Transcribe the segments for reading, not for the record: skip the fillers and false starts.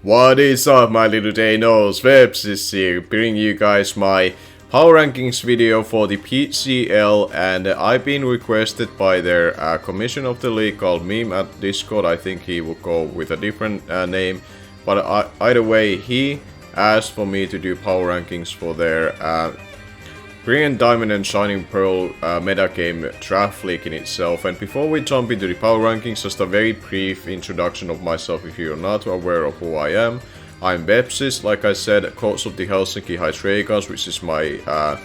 What is up, my little Danos? Vepsis here, bringing you guys my power rankings video for the PGL, and I've been requested by their commissioner of the league called Meme at Discord. I think he will go with a different name, but either way, he asked for me to do power rankings for their Brilliant Diamond and Shining Pearl metagame draft league in itself. And before we jump into the power rankings, just a very brief introduction of myself if you're not aware of who I am. I'm Vepsis, like I said, coach of the Helsinki High Saguans, which is my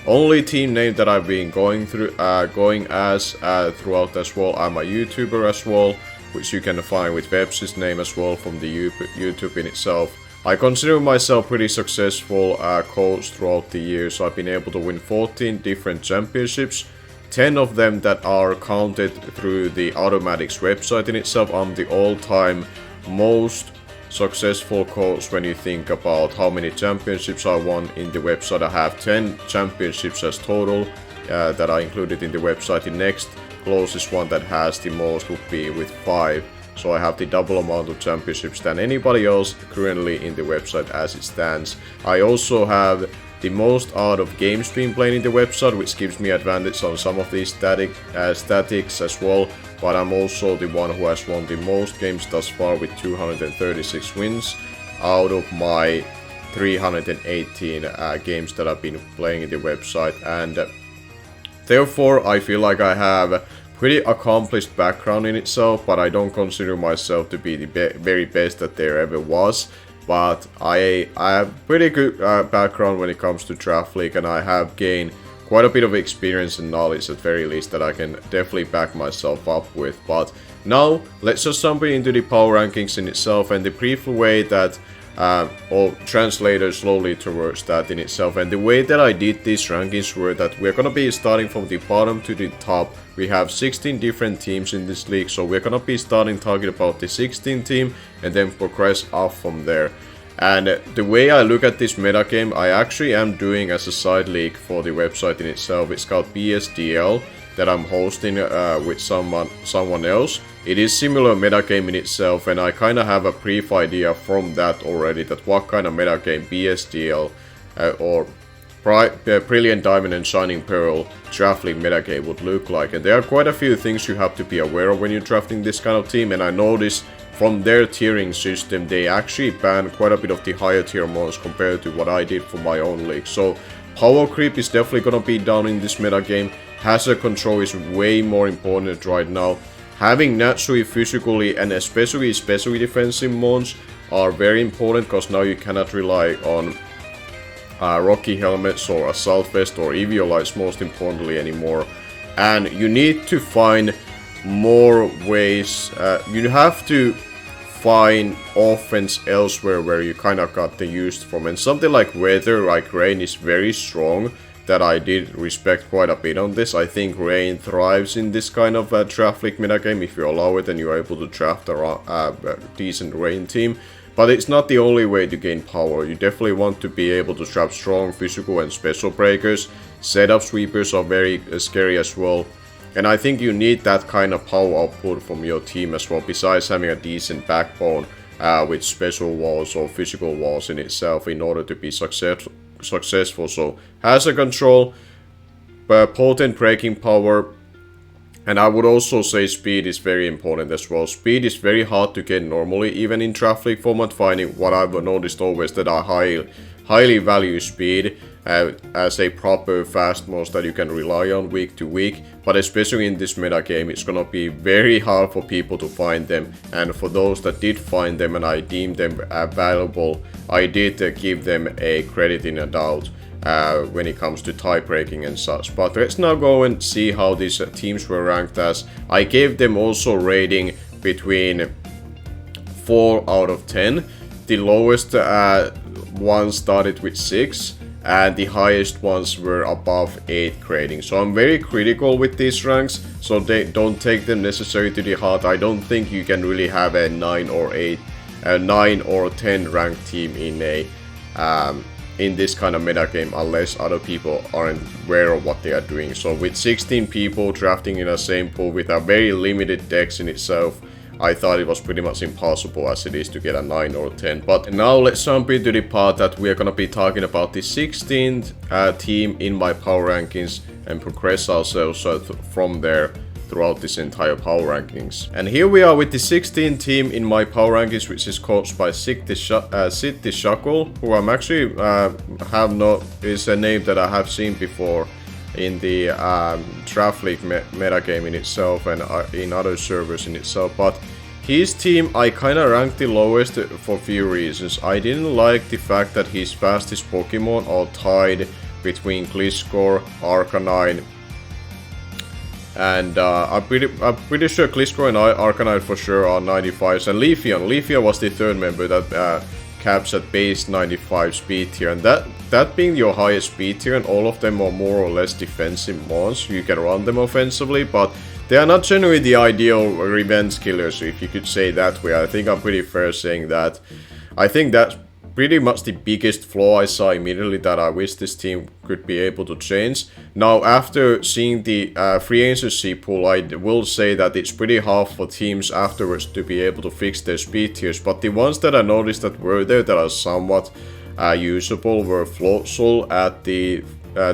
only team name that I've been going as throughout as well. I'm a YouTuber as well, which you can find with Vepsis name as well from the YouTube in itself. I consider myself pretty successful coach throughout the years. So I've been able to win 14 different championships, 10 of them that are counted through the Automatics website in itself. I'm the all-time most successful coach when you think about how many championships I won in the website. I have 10 championships as total that are included in the website. The next closest one that has the most would be with 5. So I have the double amount of championships than anybody else currently in the website as it stands. I also have the most out of games being played in the website, which gives me advantage on some of these statics as well. But I'm also the one who has won the most games thus far with 236 wins out of my 318 games that I've been playing in the website. And therefore I feel like I have pretty accomplished background in itself, but I don't consider myself to be the very best that there ever was. But I have pretty good background when it comes to draft league, and I have gained quite a bit of experience and knowledge at very least that I can definitely back myself up with. But now let's just jump into the power rankings in itself, and the brief way that or translator slowly towards that in itself. And the way that I did these rankings were that we're gonna be starting from the bottom to the top. We have 16 different teams in this league, so we're gonna be starting talking about the 16th team and then progress up from there. And the way I look at this metagame, I actually am doing as a side league for the website in itself. It's called BSDL that I'm hosting with someone else. It is similar metagame in itself, and I kind of have a brief idea from that already that what kind of metagame BSDL or Brilliant Diamond and Shining Pearl draft league metagame would look like. And there are quite a few things you have to be aware of when you're drafting this kind of team, and I noticed from their tiering system they actually ban quite a bit of the higher tier mods compared to what I did for my own league. So power creep is definitely gonna be down in this metagame. Hazard control is way more important right now. Having naturally, physically, and especially defensive mods are very important, because now you cannot rely on Rocky helmets or assault vest or eviolites most importantly anymore. And you need to find more ways. You have to find offense elsewhere where you kind of got the use from. And something like weather, like rain, is very strong. That I did respect quite a bit on this. I think rain thrives in this kind of draft league metagame. If you allow it and you're able to draft a decent rain team. But it's not the only way to gain power. You definitely want to be able to draft strong physical and special breakers. Setup sweepers are very scary as well. And I think you need that kind of power output from your team as well, besides having a decent backbone with special walls or physical walls in itself in order to be successful. So hazard control, potent braking power, and I would also say speed is very important as well. Speed is very hard to get normally, even in draft league format. Finding what I've noticed always that I highly value speed as a proper fast mod that you can rely on week to week. But especially in this meta game, it's gonna be very hard for people to find them. And for those that did find them and I deemed them valuable, I did give them a credit in a doubt when it comes to tie breaking and such. But let's now go and see how these teams were ranked as. I gave them also rating between 4 out of 10. The lowest one started with 6, and the highest ones were above 8 grading. So I'm very critical with these ranks, so they don't take them necessarily to the heart. I don't think you can really have a 9 or 10 ranked team in this kind of metagame unless other people aren't aware of what they are doing. So with 16 people drafting in the same pool with a very limited decks in itself, I thought it was pretty much impossible as it is to get a 9 or 10. But now let's jump into the part that we are gonna be talking about the 16th team in my power rankings and progress ourselves from there throughout this entire power rankings. And here we are with the 16th team in my power rankings, which is coached by Sid the Shackle, who I'm actually is a name that I have seen before in the Draft League metagame in itself and in other servers in itself. But his team I kinda ranked the lowest for a few reasons. I didn't like the fact that his fastest Pokemon are tied between Gliscor, Arcanine, and I'm pretty sure Gliscor and Arcanine for sure are 95s, and Leafeon. Leafeon was the third member that caps at base 95 speed tier, and that being your highest speed tier, and all of them are more or less defensive mons. You can run them offensively, but they are not generally the ideal revenge killers, if you could say that way. I think I'm pretty fair saying that. I think that's pretty much the biggest flaw I saw immediately that I wish this team could be able to change. Now, after seeing the free agency pool, I will say that it's pretty hard for teams afterwards to be able to fix their speed tiers, but the ones that I noticed that were there that are somewhat usable were Floatzel at the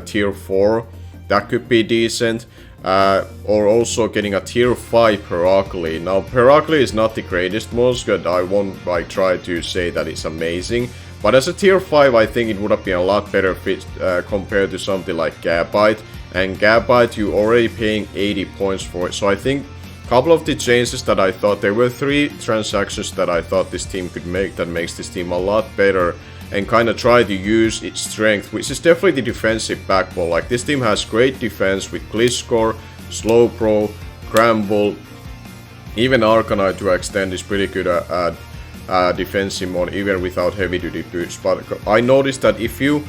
tier 4. That could be decent. Or also getting a tier 5 Peracoli. Now, Peracoli is not the greatest monster, I won't try to say that it's amazing, but as a tier 5 I think it would have been a lot better fit compared to something like Gabite, and Gabite you already paying 80 points for it. So I think a couple of the changes that I thought, there were 3 transactions that I thought this team could make that makes this team a lot better, and kind of try to use its strength, which is definitely the defensive backbone. Like, this team has great defense with Gliscor, Slowbro, Gramble, even Arcanine to extend is pretty good at defensive mode, even without heavy duty boots. But I noticed that if you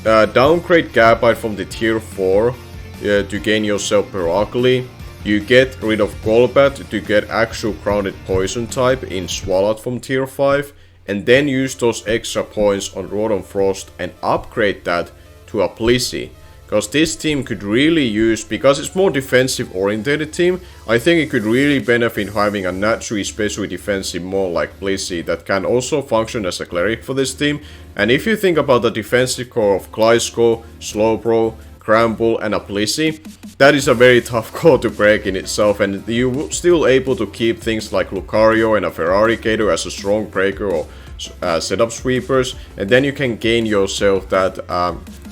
downgrade Gabite from the tier 4 to gain yourself Peracoli, you get rid of Golbat to get actual grounded poison type in Swalot from tier 5. And then use those extra points on Rotom Frost and upgrade that to a Blissey. Because this team could really use, because it's more defensive oriented team, I think it could really benefit having a naturally especially defensive mod like Blissey that can also function as a cleric for this team. And if you think about the defensive core of Gliscor, Slowbro, Gramble and a Blissey, that is a very tough core to break in itself, and you're still able to keep things like Lucario and a Ferrari Gator as a strong breaker or setup sweepers, and then you can gain yourself that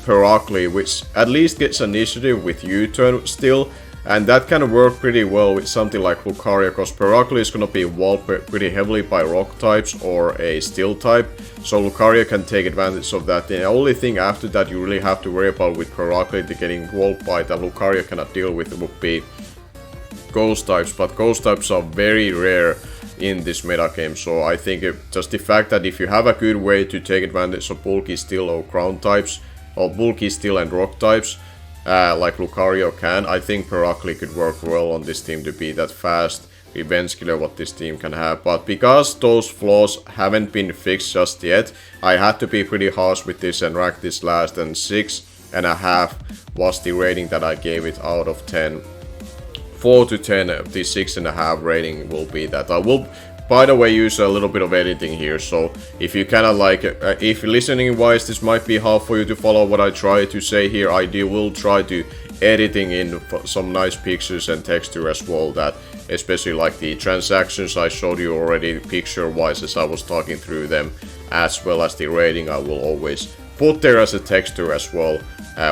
Peracoli, which at least gets initiative with U-turn still, and that can work pretty well with something like Lucario, because Peracoli is going to be walled pretty heavily by rock types or a steel type, so Lucario can take advantage of that. The only thing after that you really have to worry about with Peracoli getting walled by that Lucario cannot deal with would be ghost types, but ghost types are very rare in this metagame, so I think just the fact that if you have a good way to take advantage of bulky steel or ground types, or bulky steel and rock types, like Lucario can, I think Peracoli could work well on this team to be that fast revenge killer what this team can have. But because those flaws haven't been fixed just yet, I had to be pretty harsh with this and rank this last, and 6.5 was the rating that I gave it out of 10. 4 to 10, the 6.5 rating will be that. I will, by the way, use a little bit of editing here, so if you kind of like, if listening wise this might be hard for you to follow what I try to say here, I will try to editing in some nice pictures and texture as well, that especially like the transactions I showed you already picture wise as I was talking through them, as well as the rating I will always put there as a texture as well,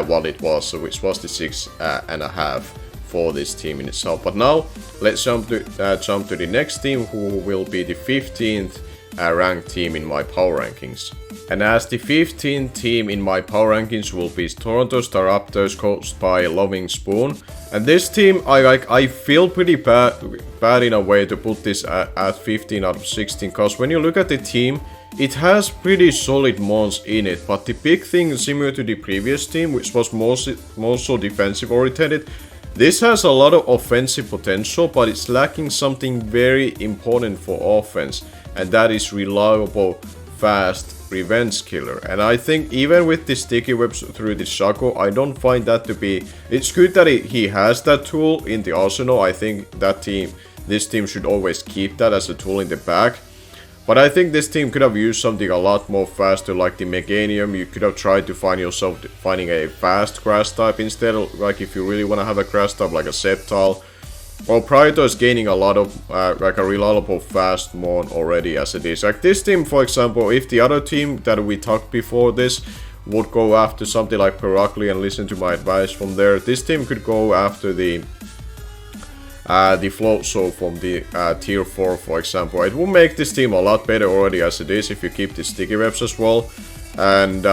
what it was, which was the 6.5 for this team in itself. But now let's jump to the next team, who will be the 15th ranked team in my power rankings. And as the 15th team in my power rankings will be Toronto Staraptors, coached by Loving Spoon. And this team, I feel pretty bad in a way to put this at 15 out of 16, because when you look at the team, it has pretty solid mons in it, but the big thing, similar to the previous team, which was more so defensive oriented, this has a lot of offensive potential, but it's lacking something very important for offense, and that is reliable, fast revenge killer. And I think even with the sticky webs through the Shackle, I don't find that to be... It's good that he has that tool in the arsenal. I think that team, this team should always keep that as a tool in the bag. But I think this team could have used something a lot more faster, like the Meganium. You could have tried to find yourself finding a fast grass type instead, like if you really want to have a grass type like a Sceptile. Well, Predator is gaining a lot of, like a reliable fast mon already as it is. Like this team, for example, if the other team that we talked before this would go after something like Peracli and listen to my advice from there, this team could go after the float soul from the tier 4, for example. It will make this team a lot better already as it is if you keep the sticky reps as well. And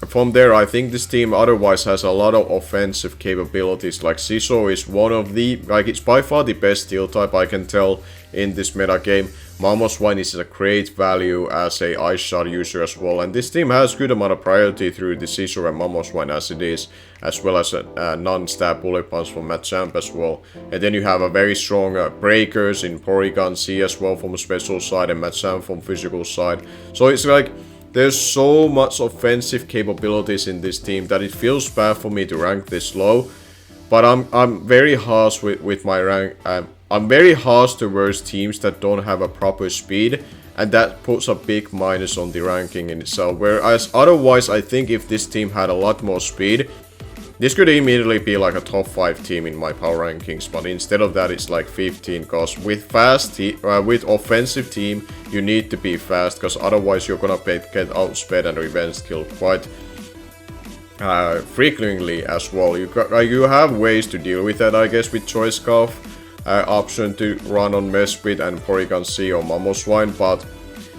from there, I think this team otherwise has a lot of offensive capabilities. Like Siso is one of the, like it's by far the best steel type I can tell in this meta game. Mamoswine is a great value as a ice shot user as well, and this team has good amount of priority through the Siso and Mamoswine as it is, as well as a non-stab bullet punch from Machamp as well. And then you have a very strong breakers in Porygon C as well from a special side, and Machamp from physical side. So it's like there's so much offensive capabilities in this team that it feels bad for me to rank this low. But I'm very harsh with my rank. I'm very harsh towards teams that don't have a proper speed, and that puts a big minus on the ranking in itself. Whereas otherwise, I think if this team had a lot more speed, this could immediately be like a top 5 team in my power rankings. But instead of that, it's like 15, because with with offensive team, you need to be fast, because otherwise you're gonna get outsped and revenge killed quite frequently as well. You have ways to deal with that, I guess, with Choice Scarf. Option to run on Mesprit and Porygon C or Mamoswine, but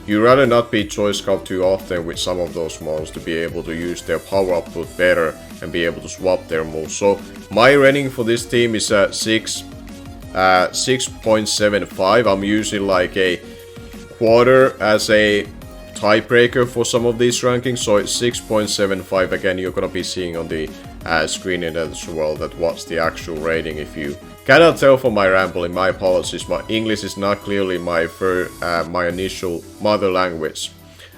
you rather not be Choice Scarf too often with some of those mons to be able to use their power output better and be able to swap their moves. So my rating for this team is 6.75. I'm using like a quarter as a tiebreaker for some of these rankings, so it's 6.75. Again, you're gonna be seeing on the screen as well that what's the actual rating. If you cannot tell from my rambling, my apologies. My English is not clearly my initial mother language,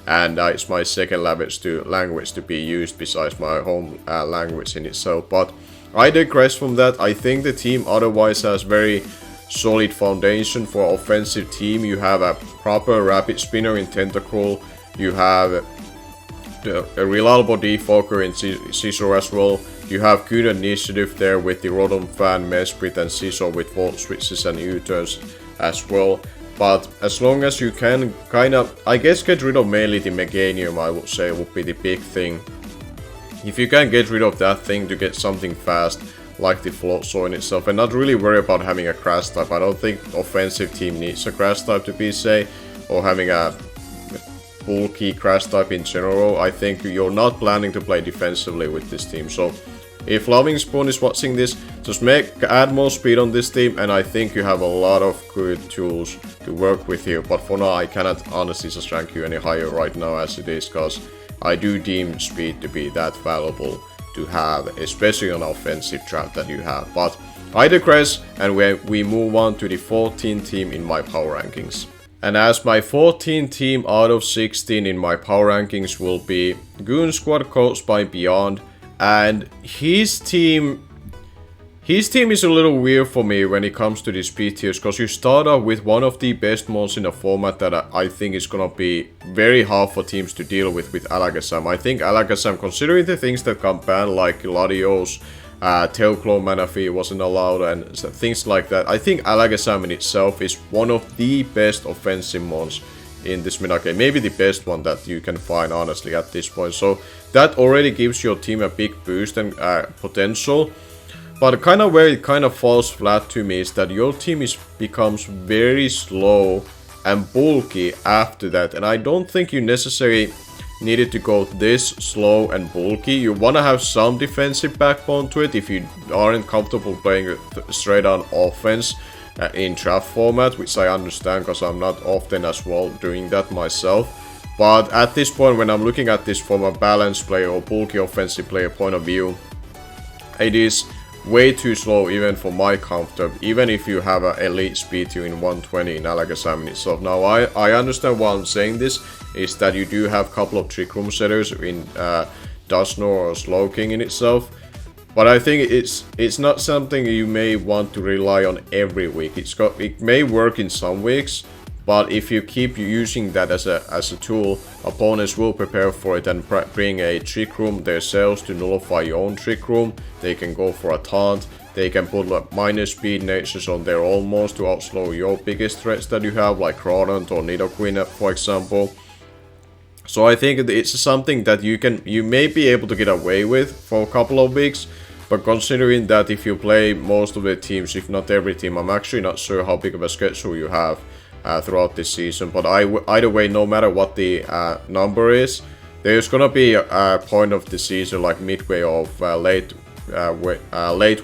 and it's my second language to be used besides my home language in itself. But I digress from that. I think the team otherwise has very solid foundation for offensive team. You have a proper rapid spinner in Tentacruel. You have a reliable defoker in Scizor as well. You have good initiative there with the Rotom Fan, Mesprit and Scizor with Volt Switches and U-turns as well. But as long as you can kind of, I guess, get rid of mainly the Meganium, I would say would be the big thing. If you can get rid of that thing to get something fast, like the Floatzel in itself, and not really worry about having a grass type. I don't think offensive team needs a grass type to be safe, or having a bulky grass type in general. I think you're not planning to play defensively with this team. So if Loving Spoon is watching this, just add more speed on this team, and I think you have a lot of good tools to work with here. But for now, I cannot honestly just rank you any higher right now as it is, because I do deem speed to be that valuable to have, especially on offensive trap that you have. But I digress, and we move on to the 14th team in my power rankings. And as my 14th team out of 16 in my power rankings will be Goon Squad coached by Beyond, and his team is a little weird for me when it comes to the speed tiers, because you start off with one of the best mons in the format that I think is gonna be very hard for teams to deal with Alakazam. I think Alakazam, considering the things that come banned like Latios, Tailclaw Manaphy wasn't allowed and things like that, I think Alakazam in itself is one of the best offensive mons in this meta game. Maybe the best one that you can find, honestly, at this point. So that already gives your team a big boost and potential. But kind of where it kind of falls flat to me is that your team becomes very slow and bulky after that. And I don't think you necessarily needed to go this slow and bulky. You want to have some defensive backbone to it if you aren't comfortable playing straight on offense in draft format, which I understand because I'm not often as well doing that myself. But at this point, when I'm looking at this from a balanced player or bulky offensive player point of view, it is way too slow even for my comfort, even if you have an elite speed tier in 120 in Alakazam in itself. Now I understand why I'm saying this is that you do have a couple of Trick Room setters in Dusknoir or Slowking in itself, But I think it's not something you may want to rely on every week. It may work in some weeks, but if you keep using that as a tool, opponents will prepare for it and bring a trick room themselves to nullify your own trick room. They can go for a taunt. They can put like minor speed natures on their almost to outslow your biggest threats that you have, like Rodent or Nidoqueen, for example. So I think it's something that you may be able to get away with for a couple of weeks. But considering that if you play most of the teams, if not every team, I'm actually not sure how big of a schedule you have throughout this season. But either way, no matter what the number is, there's gonna be a point of the season, like midway of late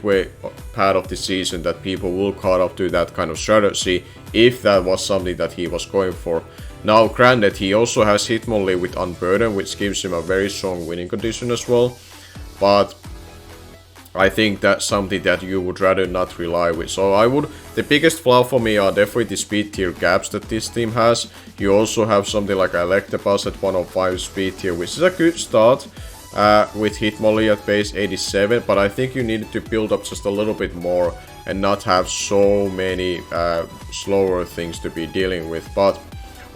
way part of the season, that people will caught up to that kind of strategy if that was something that he was going for. Now, granted, he also has Hitmonlee with Unburden, which gives him a very strong winning condition as well. But I think that's something that you would rather not rely with. So the biggest flaw for me are definitely the speed tier gaps that this team has. You also have something like Electabuzz at 105 speed tier, which is a good start with Hitmonlee at base 87. But I think you needed to build up just a little bit more and not have so many slower things to be dealing with. But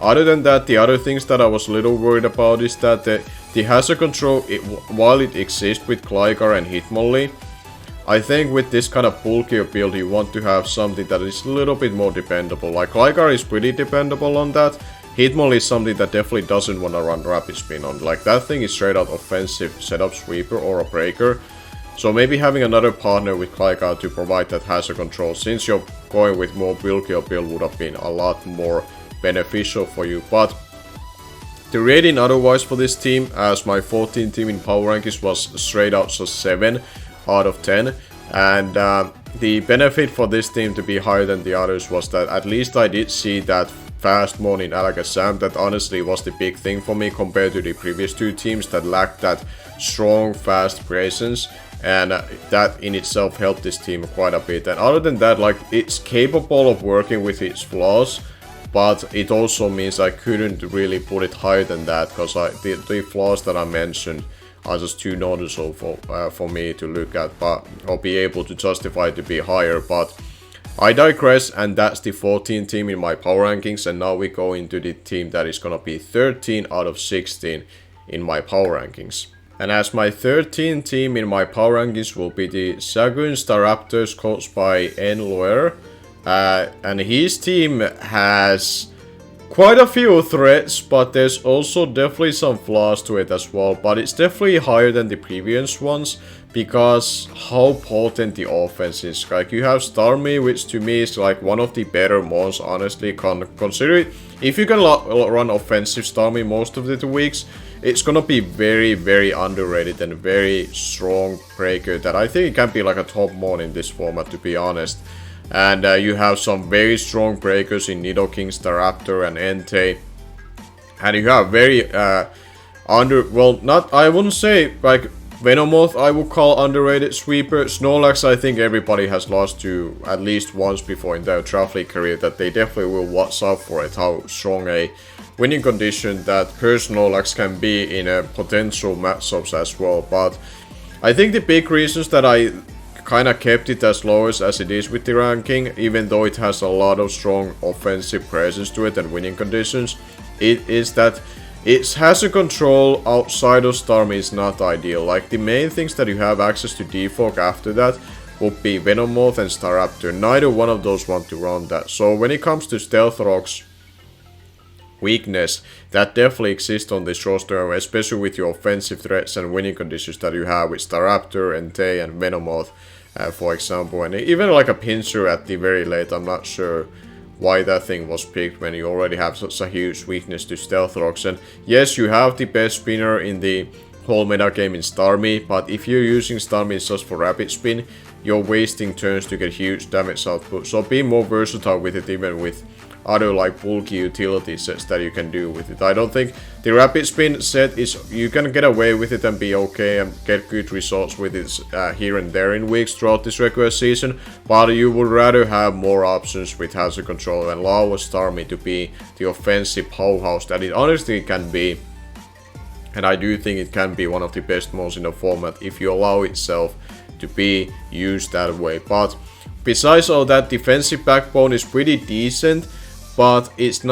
other than that, the other things that I was a little worried about is that the hazard control, while it exists with Gligar and Hitmonlee, I think with this kind of bulkier build, you want to have something that is a little bit more dependable. Like Gligar is pretty dependable on that. Hitmonlee is something that definitely doesn't want to run Rapid Spin on. Like that thing is straight out offensive setup sweeper or a breaker. So maybe having another partner with Gligar to provide that hazard control, since you're going with more bulkier build, would have been a lot more beneficial for you. But the rating otherwise for this team, as my 14th team in power rankings, was straight out so 7 out of 10. And the benefit for this team to be higher than the others was that at least I did see that fast mode in Alakazam. That honestly was the big thing for me compared to the previous two teams that lacked that strong fast presence. And that in itself helped this team quite a bit. And other than that, like, it's capable of working with its flaws, but it also means I couldn't really put it higher than that, because the flaws that I mentioned are just too noticeable for me to look at, or be able to justify to be higher. But I digress, and that's the 14th team in my power rankings. And now we go into the team that is gonna be 13 out of 16 in my power rankings. And as my 13th team in my power rankings will be the Saguans Staraptors, coached by Enloer. And his team has quite a few threats, but there's also definitely some flaws to it as well. But it's definitely higher than the previous ones, because how potent the offense is. Like, you have Starmie, which to me is like one of the better mons, honestly. Consider it, if you can run offensive Starmie most of the 2 weeks, it's gonna be very, very underrated and very strong breaker that I think it can be like a top mon in this format, to be honest. And you have some very strong breakers in Nidoking, Staraptor, and Entei. And you have very I wouldn't say like Venomoth I would call underrated sweeper. Snorlax I think everybody has lost to at least once before in their draft league career, that they definitely will watch out for it, how strong a winning condition that Snorlax can be in a potential matchups as well. But I think the big reasons that I kind of kept it as low as it is with the ranking, even though it has a lot of strong offensive presence to it and winning conditions, it is that its hazard control outside of Starmie is not ideal. Like, the main things that you have access to defog after that would be Venomoth and Staraptor. Neither one of those want to run that. So when it comes to Stealth Rock's weakness, that definitely exists on this roster, especially with your offensive threats and winning conditions that you have with Staraptor, Entei, and Venomoth, for example. And even like a Pinsir at the very late, I'm not sure why that thing was picked when you already have such a huge weakness to Stealth Rocks. And yes, you have the best spinner in the whole metagame in Starmie, but if you're using Starmie just for rapid spin, you're wasting turns to get huge damage output. So be more versatile with it, even with other like bulky utility sets that you can do with it. I don't think the rapid spin set is, you can get away with it and be okay and get good results with it here and there in weeks throughout this regular season, but you would rather have more options with hazard control and allow Starmie to be the offensive powerhouse that it honestly can be And I do think it can be one of the best mods in the format if you allow itself to be used that way. But besides all that, defensive backbone is pretty decent, but it's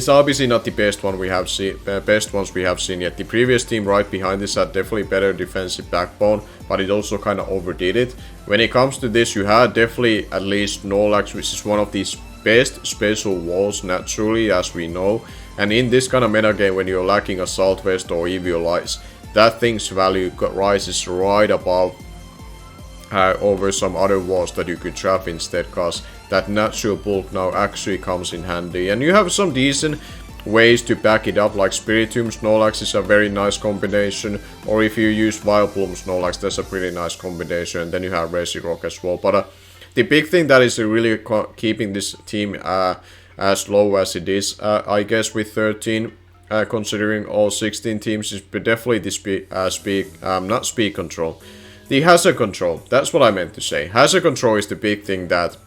obviously not the best one we have seen. Best ones we have seen yet. The previous team right behind this had definitely better defensive backbone, but it also kind of overdid it. When it comes to this, you had definitely at least Snorlax, which is one of the best special walls naturally, as we know. And in this kind of metagame, when you're lacking Assault Vest or Evil Lights, that thing's value rises right above over some other walls that you could trap instead, because that natural bulk now actually comes in handy. And you have some decent ways to back it up, like Spiritomb Snorlax is a very nice combination, or if you use Vileplume Snorlax, that's a pretty nice combination. And then you have Regirock as well. But the big thing that is really keeping this team as low as it is, I guess, with 13, considering all 16 teams, is definitely the not speed control. The hazard control, that's what I meant to say. Hazard control is the big thing that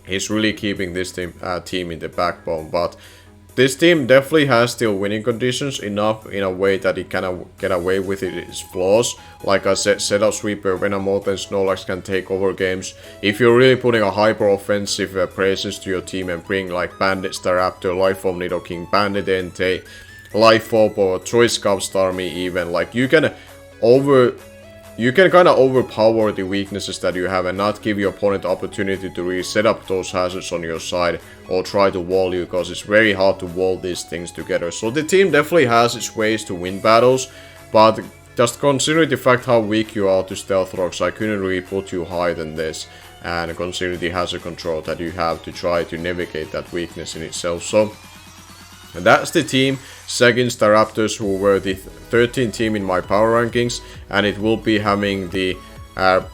is really keeping this team in the backbone. But this team definitely has still winning conditions enough in a way that it can get away with its flaws. Like I said, Setup Sweeper, Venomoth and Snorlax can take over games. If you're really putting a hyper offensive presence to your team and bring like Bandit Staraptor, Life Form Nidoking, Bandit Entei, Life Orb or Choice Scout Starmie even, like you can kind of overpower the weaknesses that you have and not give your opponent the opportunity to really set up those hazards on your side or try to wall you, because it's very hard to wall these things together. So the team definitely has its ways to win battles, but just considering the fact how weak you are to Stealth Rocks, I couldn't really put you higher than this, and consider the hazard control that you have to try to navigate that weakness in itself. So that's the team, Saguans Staraptors, who were the 13th team in my power rankings, and it will be having the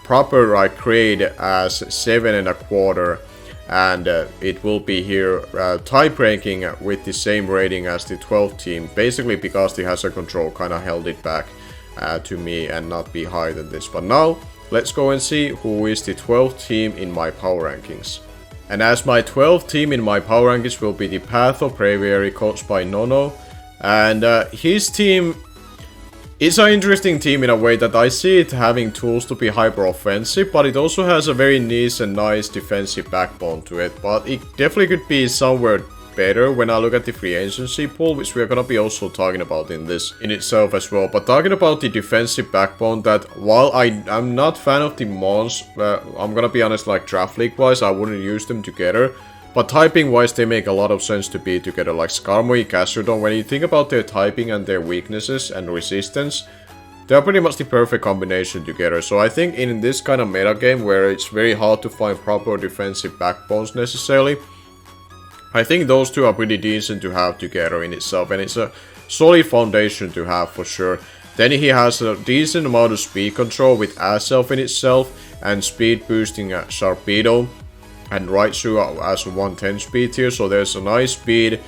proper grade as 7.25, and it will be here type ranking with the same rating as the 12th team, basically because the hazard control kind of held it back to me and not be higher than this. But now let's go and see who is the 12th team in my power rankings. And as my 12th team in my power rankings will be the Patho Previa, coached by Nono. And his team is an interesting team in a way that I see it having tools to be hyper offensive, but it also has a very niche and nice defensive backbone to it. But it definitely could be somewhere better when I look at the free agency pool, which we are gonna be also talking about in this in itself as well. But talking about the defensive backbone, that while I'm not fan of the mons, I'm gonna be honest, like draft league wise, I wouldn't use them together. But typing wise, they make a lot of sense to be together, like Skarmory, Gastrodon. When you think about their typing and their weaknesses and resistance, they're pretty much the perfect combination together. So I think in this kind of metagame where it's very hard to find proper defensive backbones necessarily, I think those two are pretty decent to have together in itself, and it's a solid foundation to have for sure. Then he has a decent amount of speed control with Azelf in itself, and speed boosting at Sharpedo, and Raichu as 110 speed here, so there's a nice speed,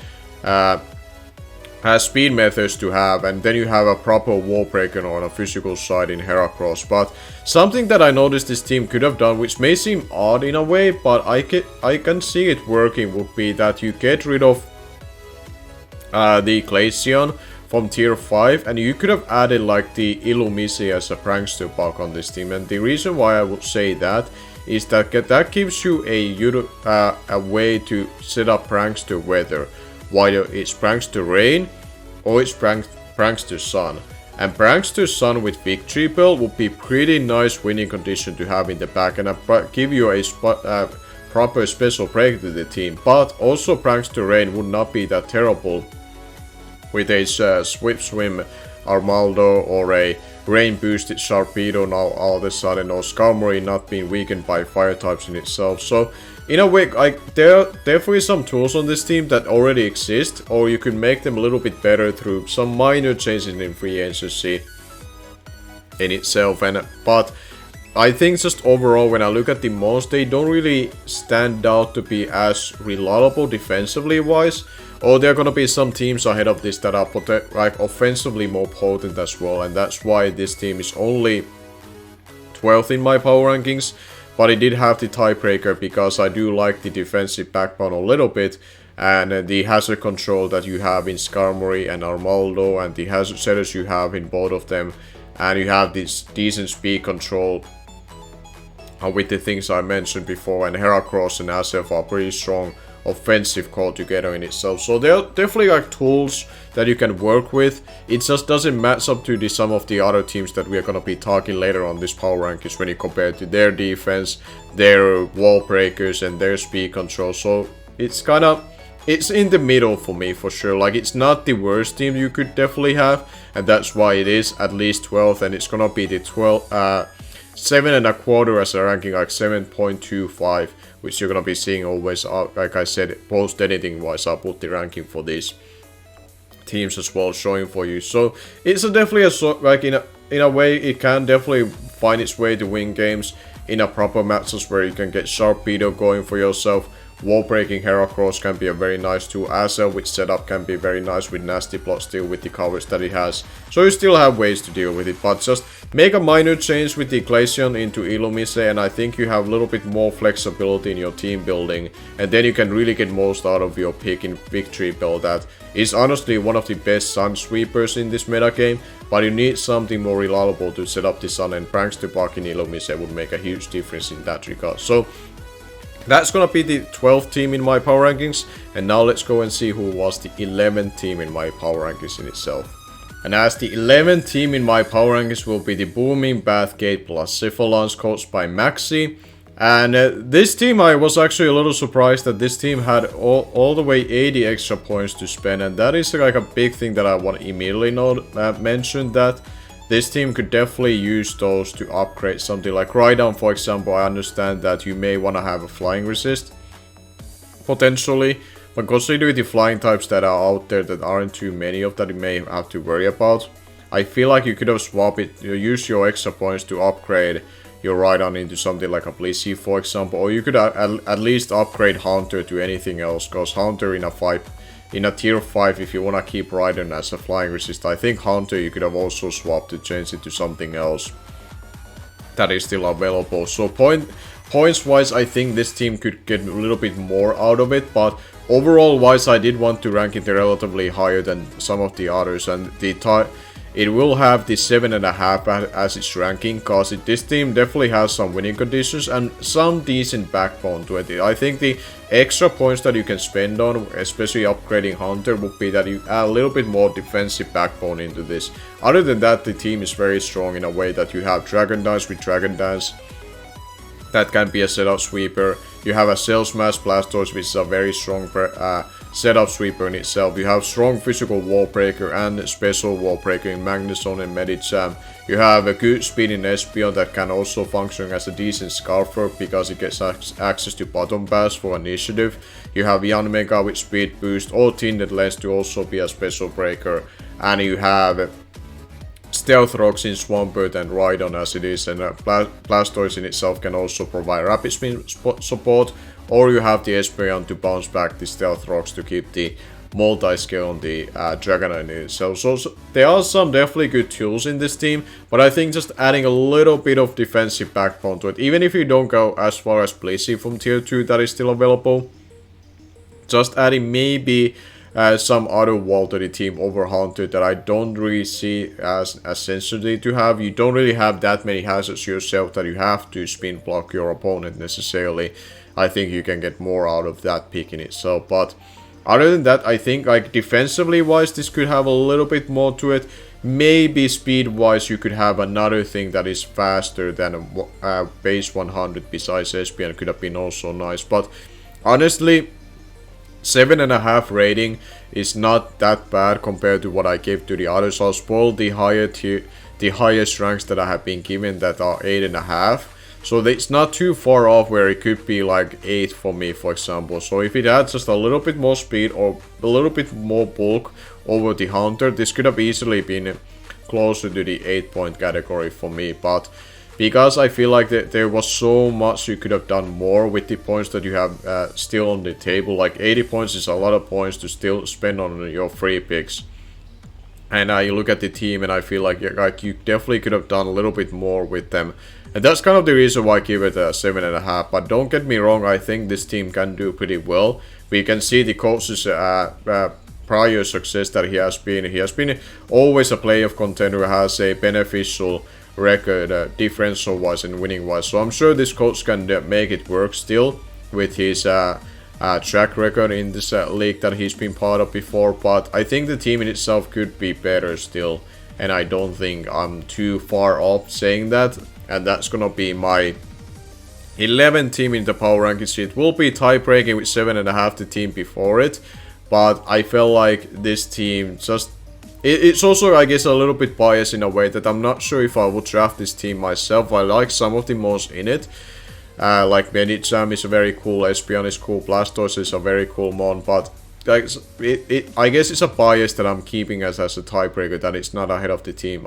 has speed methods to have, and then you have a proper wall breaker on a physical side in Heracross. But something that I noticed this team could have done, which may seem odd in a way, but I can see it working, would be that you get rid of the Glaceon from tier 5, and you could have added like the Illumisi as a prankster bug on this team. And the reason why I would say that is that that gives you a way to set up prankster weather, whether it's prankster rain or it's prankster sun. And prankster sun with Victory Bell would be pretty nice winning condition to have in the back, and give you a proper special break to the team. But also prankster rain would not be that terrible with a Swift Swim Armaldo or a rain boosted Sharpedo now all of a sudden, or Skarmory not being weakened by fire types in itself. So in a way, there are definitely some tools on this team that already exist, or you can make them a little bit better through some minor changes in free agency in itself. But I think just overall, when I look at the mons, they don't really stand out to be as reliable defensively wise. Or there are gonna be some teams ahead of this that are like offensively more potent as well, and that's why this team is only 12th in my power rankings. But it did have the tiebreaker because I do like the defensive backbone a little bit, and the hazard control that you have in Skarmory and Armaldo, and the hazard setters you have in both of them, and you have this decent speed control with the things I mentioned before, and Heracross and SF are pretty strong offensive call together in itself. So they're definitely like tools that you can work with. It just doesn't match up to some of the other teams that we are going to be talking later on this power rankings when you compare to their defense, their wall breakers, and their speed control. So it's kind of, it's in the middle for me for sure. Like, it's not the worst team you could definitely have, and that's why it is at least 12th, and it's going to be the 7.25 as a ranking, like 7.25, which you're gonna be seeing always. Like I said, post anything wise, I'll put the ranking for these teams as well, showing for you. So it's definitely like in a way, it can definitely find its way to win games in a proper matches where you can get Sharpedo going for yourself. Wall breaking Heracross can be a very nice tool as well, which setup can be very nice with nasty plot still with the coverage that it has. So you still have ways to deal with it, but just make a minor change with the Glaceon into Illumise, and I think you have a little bit more flexibility in your team building, and then you can really get most out of your pick in Victory Bell. That is honestly one of the best Sun Sweepers in this meta game, but you need something more reliable to set up the Sun, and Pranks to Buck in Illumise would make a huge difference in that regard. So that's gonna be the 12th team in my power rankings, and now let's go and see who was the 11th team in my power rankings in itself. And as the 11th team in my power rankings will be the Booming Bathgate plus Syphilance, coached by Maxi. And this team, I was actually a little surprised that this team had all the way 80 extra points to spend, and that is like a big thing that I want to immediately mention, that this team could definitely use those to upgrade something like Rhydon, for example. I understand that you may want to have a flying resist, potentially, but considering the flying types that are out there that aren't too many of that you may have to worry about, I feel like you could have swapped it, use your extra points to upgrade your Rhydon into something like a Blissey, for example, or you could at least upgrade Haunter to anything else, because Haunter in a tier 5, if you want to keep Rhydon as a flying resist, I think Haunter you could have also swapped to change it to something else that is still available. So points wise, I think this team could get a little bit more out of it, but overall wise, I did want to rank it relatively higher than some of the others, and it will have the 7.5 as its ranking, because this team definitely has some winning conditions and some decent backbone to it. I think the extra points that you can spend on, especially upgrading Hunter, would be that you add a little bit more defensive backbone into this. Other than that, the team is very strong in a way that you have Dragon Dance with Dragon Dance. That can be a setup sweeper. You have a Cell Smash Blastoise, which is a very strong setup sweeper in itself. You have strong physical wall breaker and special wall breaker in Magnezone and Medicham. You have a good speed in Espeon that can also function as a decent Scarfer because it gets access to bottom pass for initiative. You have Yanmega with speed boost or Tinted Lens to also be a special breaker. And you have Stealth Rocks in Swampert and Rhydon as it is, and Blastoise in itself can also provide rapid spin support, or you have the Espeon to bounce back the Stealth Rocks to keep the multi-scale on the Dragonite in itself. So there are some definitely good tools in this team, but I think just adding a little bit of defensive backbone to it, even if you don't go as far as Blissey from tier 2 that is still available, just adding maybe some other wall to the team over Haunter that I don't really see as essentially to have. You don't really have that many hazards yourself that you have to spin block your opponent necessarily. I think you can get more out of that pick in itself, but other than that, I think like defensively wise this could have a little bit more to it. Maybe speed wise you could have another thing that is faster than a base 100 besides Espeon, could have been also nice, but honestly 7.5 rating is not that bad compared to what I gave to the others. I'll spoil the highest ranks that I have been given that are 8.5. So it's not too far off where it could be like 8 for me, for example. So if it adds just a little bit more speed or a little bit more bulk over the Hunter, this could have easily been closer to the 8-point category for me. But because I feel like there was so much you could have done more with the points that you have still on the table. Like 80 points is a lot of points to still spend on your free picks. And you look at the team and I feel like you definitely could have done a little bit more with them. And that's kind of the reason why I give it a 7.5. But don't get me wrong, I think this team can do pretty well. We can see the coach's prior success that he has been. He has been always a playoff contender who has a beneficial record differential wise and winning wise. So I'm sure this coach can make it work still with his track record in this league that he's been part of before. But I think the team in itself could be better still. And I don't think I'm too far off saying that. And that's gonna be my 11th team in the power rankings. It will be tie-breaking with 7.5 the team before it. But I felt like this team just... It's also, I guess, a little bit biased in a way that I'm not sure if I would draft this team myself. I like some of the most in it. Like Medicham is a very cool, Espion is cool, Blastoise is a very cool mon. But like, I guess it's a bias that I'm keeping as a tiebreaker, that it's not ahead of the team.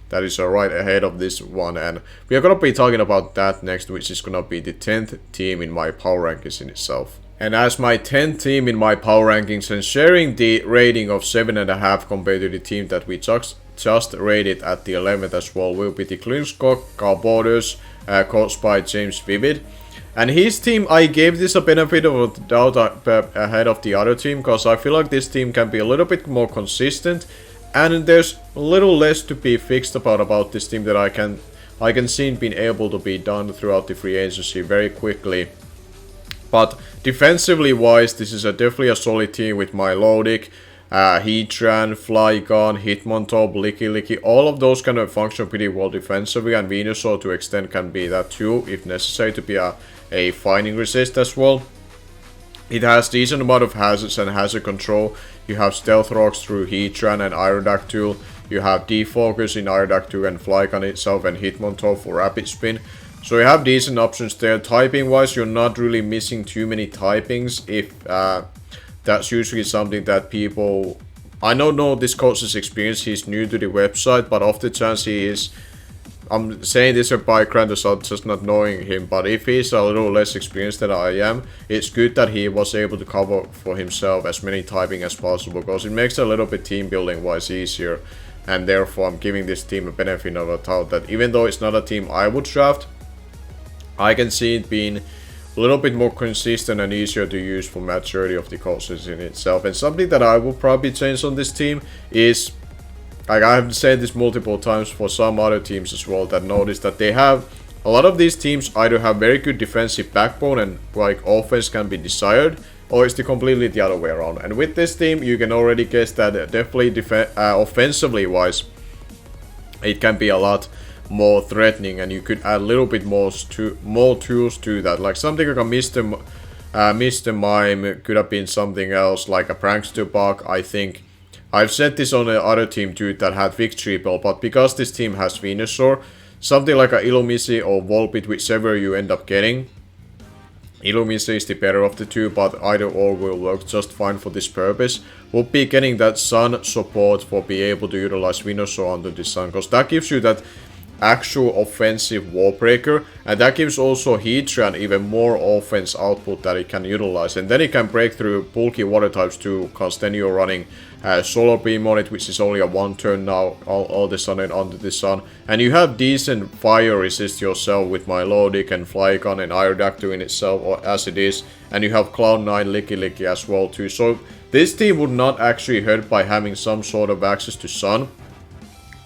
That is right ahead of this one, and we are gonna be talking about that next, which is gonna be the 10th team in my power rankings in itself. And as my 10th team in my power rankings and sharing the rating of 7.5 compared to the team that we just rated at the 11th as well, will be the Goon Squad Borders, coached by James Vivid. And his team, I gave this a benefit of the doubt ahead of the other team, because I feel like this team can be a little bit more consistent. And there's a little less to be fixed about this team that I can see being able to be done throughout the free agency very quickly. But defensively wise, this is definitely a solid team with my Lodic, Heatran, Flygon, Hitmontop, Licky, all of those kind of function pretty well defensively, and Venusaur to extent can be that too, if necessary, to be a fighting resist as well. It has decent amount of hazards and hazard control. You have Stealth Rocks through Heatran and Aerodactyl. You have Defocus in Aerodactyl and Flygon itself, and Hitmontop for Rapid Spin. So you have decent options there. Typing wise, you're not really missing too many typings. If that's usually something that people... I don't know this coach's experience, he's new to the website, but off the chance he is... I'm saying this by Kratos, just not knowing him, but if he's a little less experienced than I am, it's good that he was able to cover for himself as many typing as possible, because it makes it a little bit team building wise easier, and therefore I'm giving this team a benefit of a doubt that even though it's not a team I would draft, I can see it being a little bit more consistent and easier to use for majority of the courses in itself. And something that I will probably change on this team is, like I have said this multiple times for some other teams as well, that notice that they have, a lot of these teams either have very good defensive backbone and like offense can be desired, or it's completely the other way around. And with this team, you can already guess that definitely offensively wise, it can be a lot more threatening, and you could add a little bit more tools to that, like something like a Mr. Mime could have been something else, like a Prankster Bug. I think I've said this on the other team too that had Victory Bell, but because this team has Venusaur, something like a Illumise or Volbeat, whichever you end up getting. Illumise is the better of the two, but either or will work just fine for this purpose. We'll be getting that Sun support for being able to utilize Venusaur under the Sun, because that gives you that actual offensive wall breaker, and that gives also Heatran even more offense output that it can utilize, and then it can break through bulky water types too, because then you're running Solar Beam on it, which is only a one turn now, all the sudden under the Sun, and you have decent fire resist yourself with Milotic and Flygon and Aerodactyl in itself, or as it is, and you have Cloud9, Licky as well too. So this team would not actually hurt by having some sort of access to Sun.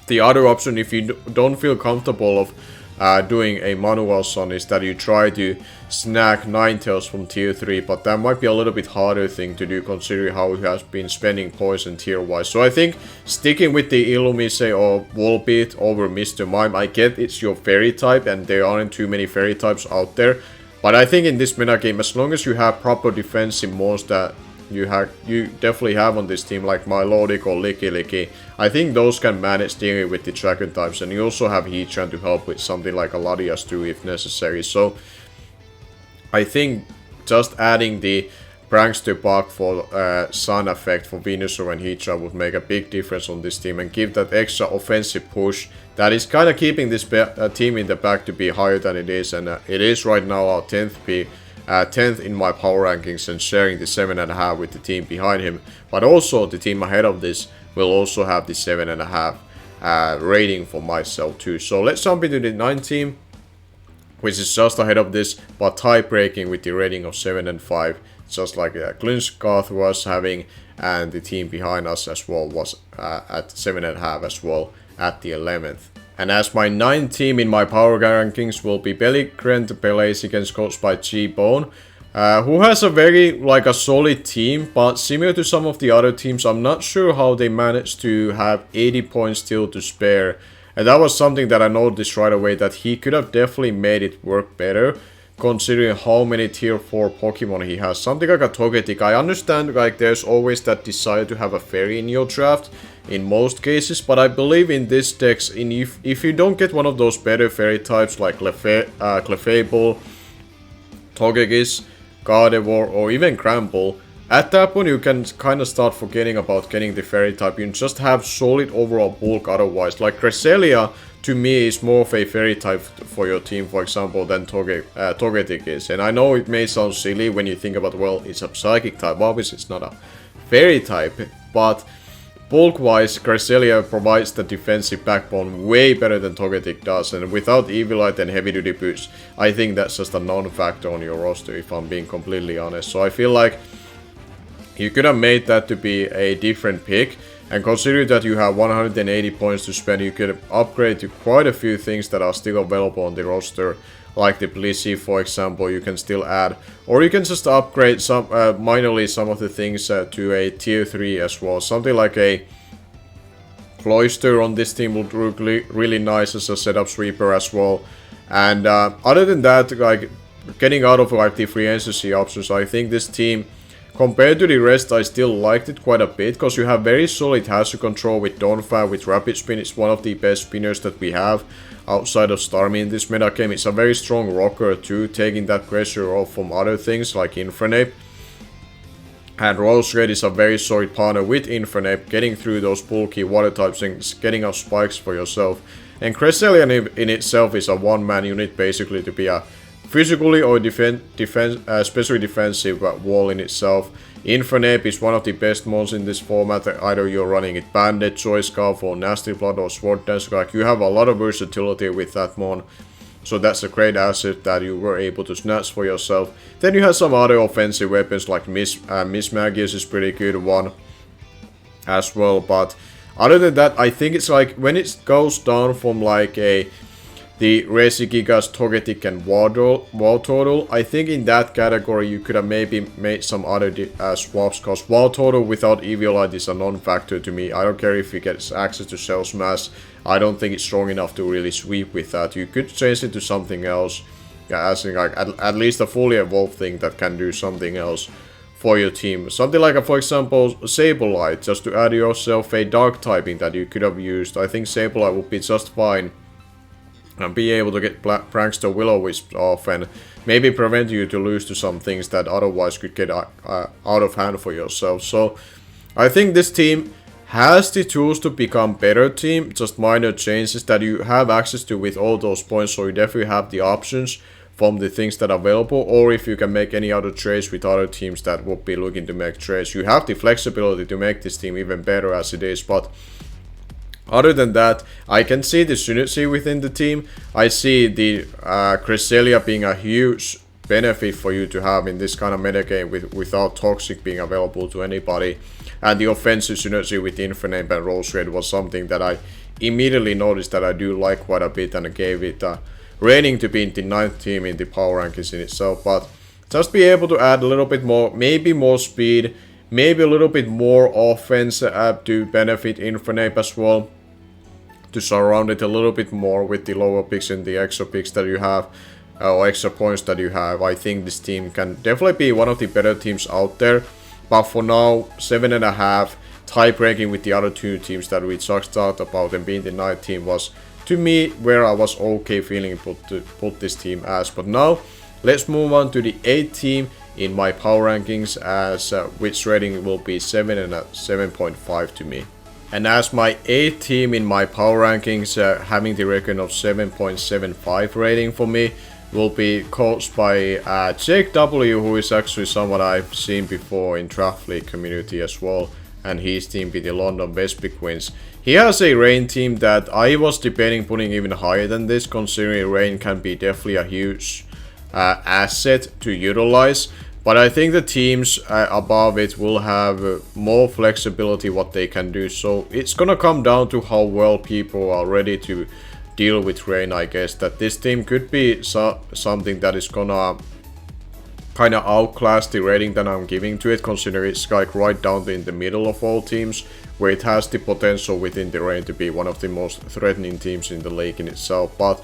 The other option, if you don't feel comfortable of doing a manual Sun, is that you try to snag Ninetales from tier 3, but that might be a little bit harder thing to do considering how he has been spending poison tier wise. So I think sticking with the Illumise or Volbeat over Mr. Mime, I get it's your fairy type and there aren't too many fairy types out there, but I think in this meta game, as long as you have proper defensive monsters that you definitely have on this team, like Milotic or Licky, I think those can manage dealing with the dragon types, and you also have Heatran to help with something like a Latias too if necessary. So I think just adding the Prankster Bug for Sun effect for Venusaur and Heatran would make a big difference on this team and give that extra offensive push that is kind of keeping this team in the back to be higher than it is, and it is right now our 10th in my power rankings and sharing the 7.5 with the team behind him, but also the team ahead of this will also have the 7.5 rating for myself too. So let's jump into the 9 team, which is just ahead of this, but tie-breaking with the rating of 7 and 5, just like Goon Squad was having, and the team behind us as well was at 7.5 as well at the 11th. And as my 9th team in my power rankings will be Belligrent Belays against coached by G-Bone, who has a very a solid team, but similar to some of the other teams, I'm not sure how they managed to have 80 points still to spare. And that was something that I noticed right away, that he could have definitely made it work better, considering how many tier 4 Pokemon he has. Something like a Togetic. I understand there's always that desire to have a fairy in your draft in most cases, but I believe in this deck, if you don't get one of those better fairy types like Clefable, Togekiss, Gardevoir, or even Crample, at that point you can kind of start forgetting about getting the fairy type. You just have solid overall bulk otherwise. Like Cresselia to me is more of a fairy type for your team, for example, than Togetic is. And I know it may sound silly when you think about, well, it's a psychic type, obviously it's not a fairy type, but bulk-wise, Cresselia provides the defensive backbone way better than Togetic does, and without Evilite and Heavy Duty boots, I think that's just a non-factor on your roster, if I'm being completely honest. So I feel like you could have made that to be a different pick, and considering that you have 180 points to spend, you could upgrade to quite a few things that are still available on the roster, like the Blissey, for example. You can still add, or you can just upgrade some minorly some of the things to a tier 3 as well. Something like a Cloyster on this team would look really nice as a setup sweeper as well. And other than that, getting out of the free agency options, I think this team, compared to the rest, I still liked it quite a bit, because you have very solid hazard control with Donphan, with Rapid Spin. It's one of the best spinners that we have outside of Starmie in this metagame. It's a very strong rocker too, taking that pressure off from other things like Infernape. And Rose Red is a very solid partner with Infernape, getting through those bulky water types and getting out spikes for yourself. And Cresselia in itself is a one-man unit, basically, to be a physically or especially defensive wall in itself. Infernape is one of the best mons in this format. Either you're running it Bandit, Choice Scarf, or Nasty Blood, or Sword Dance. You have a lot of versatility with that mon. So that's a great asset that you were able to snatch for yourself. Then you have some other offensive weapons like Miss Magius is pretty good one as well. But other than that, I think it's when it goes down from the Regigigas, Togetic, and Wartortle, I think in that category you could have maybe made some other swaps, because Wartortle without Eviolite is a non-factor to me. I don't care if he gets access to Shell Smash, I don't think it's strong enough to really sweep with that. You could change it to something else, as in at least a fully evolved thing that can do something else for your team. Something like, for example, Sableye, just to add yourself a dark typing that you could have used. I think Sableye would be just fine, and be able to get Prankster Will-O-Wisp off, and maybe prevent you to lose to some things that otherwise could get out of hand for yourself. So I think this team has the tools to become better team, just minor changes that you have access to with all those points, so you definitely have the options from the things that are available, or if you can make any other trades with other teams that would be looking to make trades. You have the flexibility to make this team even better as it is, but other than that, I can see the synergy within the team. I see the Cresselia being a huge benefit for you to have in this kind of metagame without Toxic being available to anybody. And the offensive synergy with Infernape and Rose Red was something that I immediately noticed that I do like quite a bit, and gave it a rating to be in the 9th team in the power rankings in itself. But just be able to add a little bit more, maybe more speed, maybe a little bit more offense to benefit Infernape as well, to surround it a little bit more with the lower picks and the extra picks that you have, or extra points that you have. I think this team can definitely be one of the better teams out there. But for now, 7.5, tie-breaking with the other two teams that we just talked about, and being the 9th team was, to me, where I was okay feeling to put this team as. But now, let's move on to the 8th team in my power rankings, as which rating will be 7 and a 7.5 to me. And as my 8th team in my power rankings, having the record of 7.75 rating for me, will be coached by Jake W, who is actually someone I've seen before in Draft League community as well. and his team be the London Westby Queens. He has a Rain team that I was debating putting even higher than this, considering Rain can be definitely a huge asset to utilize. But I think the teams above it will have more flexibility what they can do. So it's gonna come down to how well people are ready to deal with Rain, I guess. That this team could be something that is gonna kind of outclass the rating that I'm giving to it, considering it's like right down in the middle of all teams, where it has the potential within the Rain to be one of the most threatening teams in the league in itself. But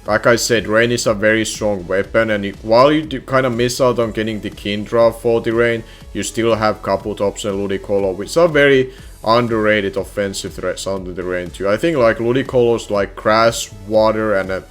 like I said, Rain is a very strong weapon, and while you do kind of miss out on getting the Kindra for the Rain, you still have Kabutops and Ludicolo, which are very underrated offensive threats under the Rain too. I think like Ludicolo's like Crash, Water, and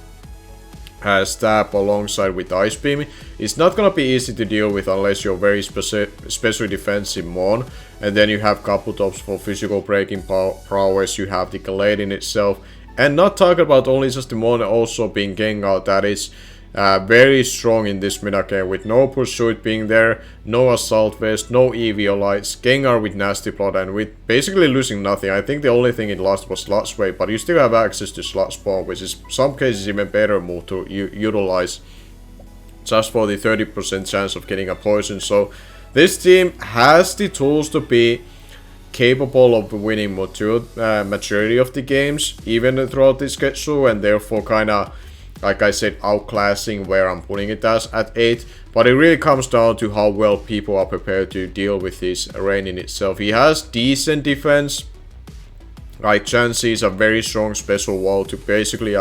Stab alongside with Ice Beam, it's not gonna be easy to deal with unless you're very special defensive Mon. And then you have Kabutops for physical breaking prowess, you have the Gallade in itself. And not talking about only just the Mon, also being Gengar that is very strong in this metagame, with no Pursuit being there, no Assault Vest, no Eviolites, Gengar with Nasty Plot, and with basically losing nothing. I think the only thing it lost was Slot Spray, but you still have access to Slot Spawn, which is some cases even better move to utilize just for the 30% chance of getting a poison. So this team has the tools to be capable of winning majority of the games, even throughout the schedule, and therefore kind of, like I said, outclassing where I'm putting it as at 8. But it really comes down to how well people are prepared to deal with this Rain in itself. He has decent defense, like Chansey is a very strong special wall to basically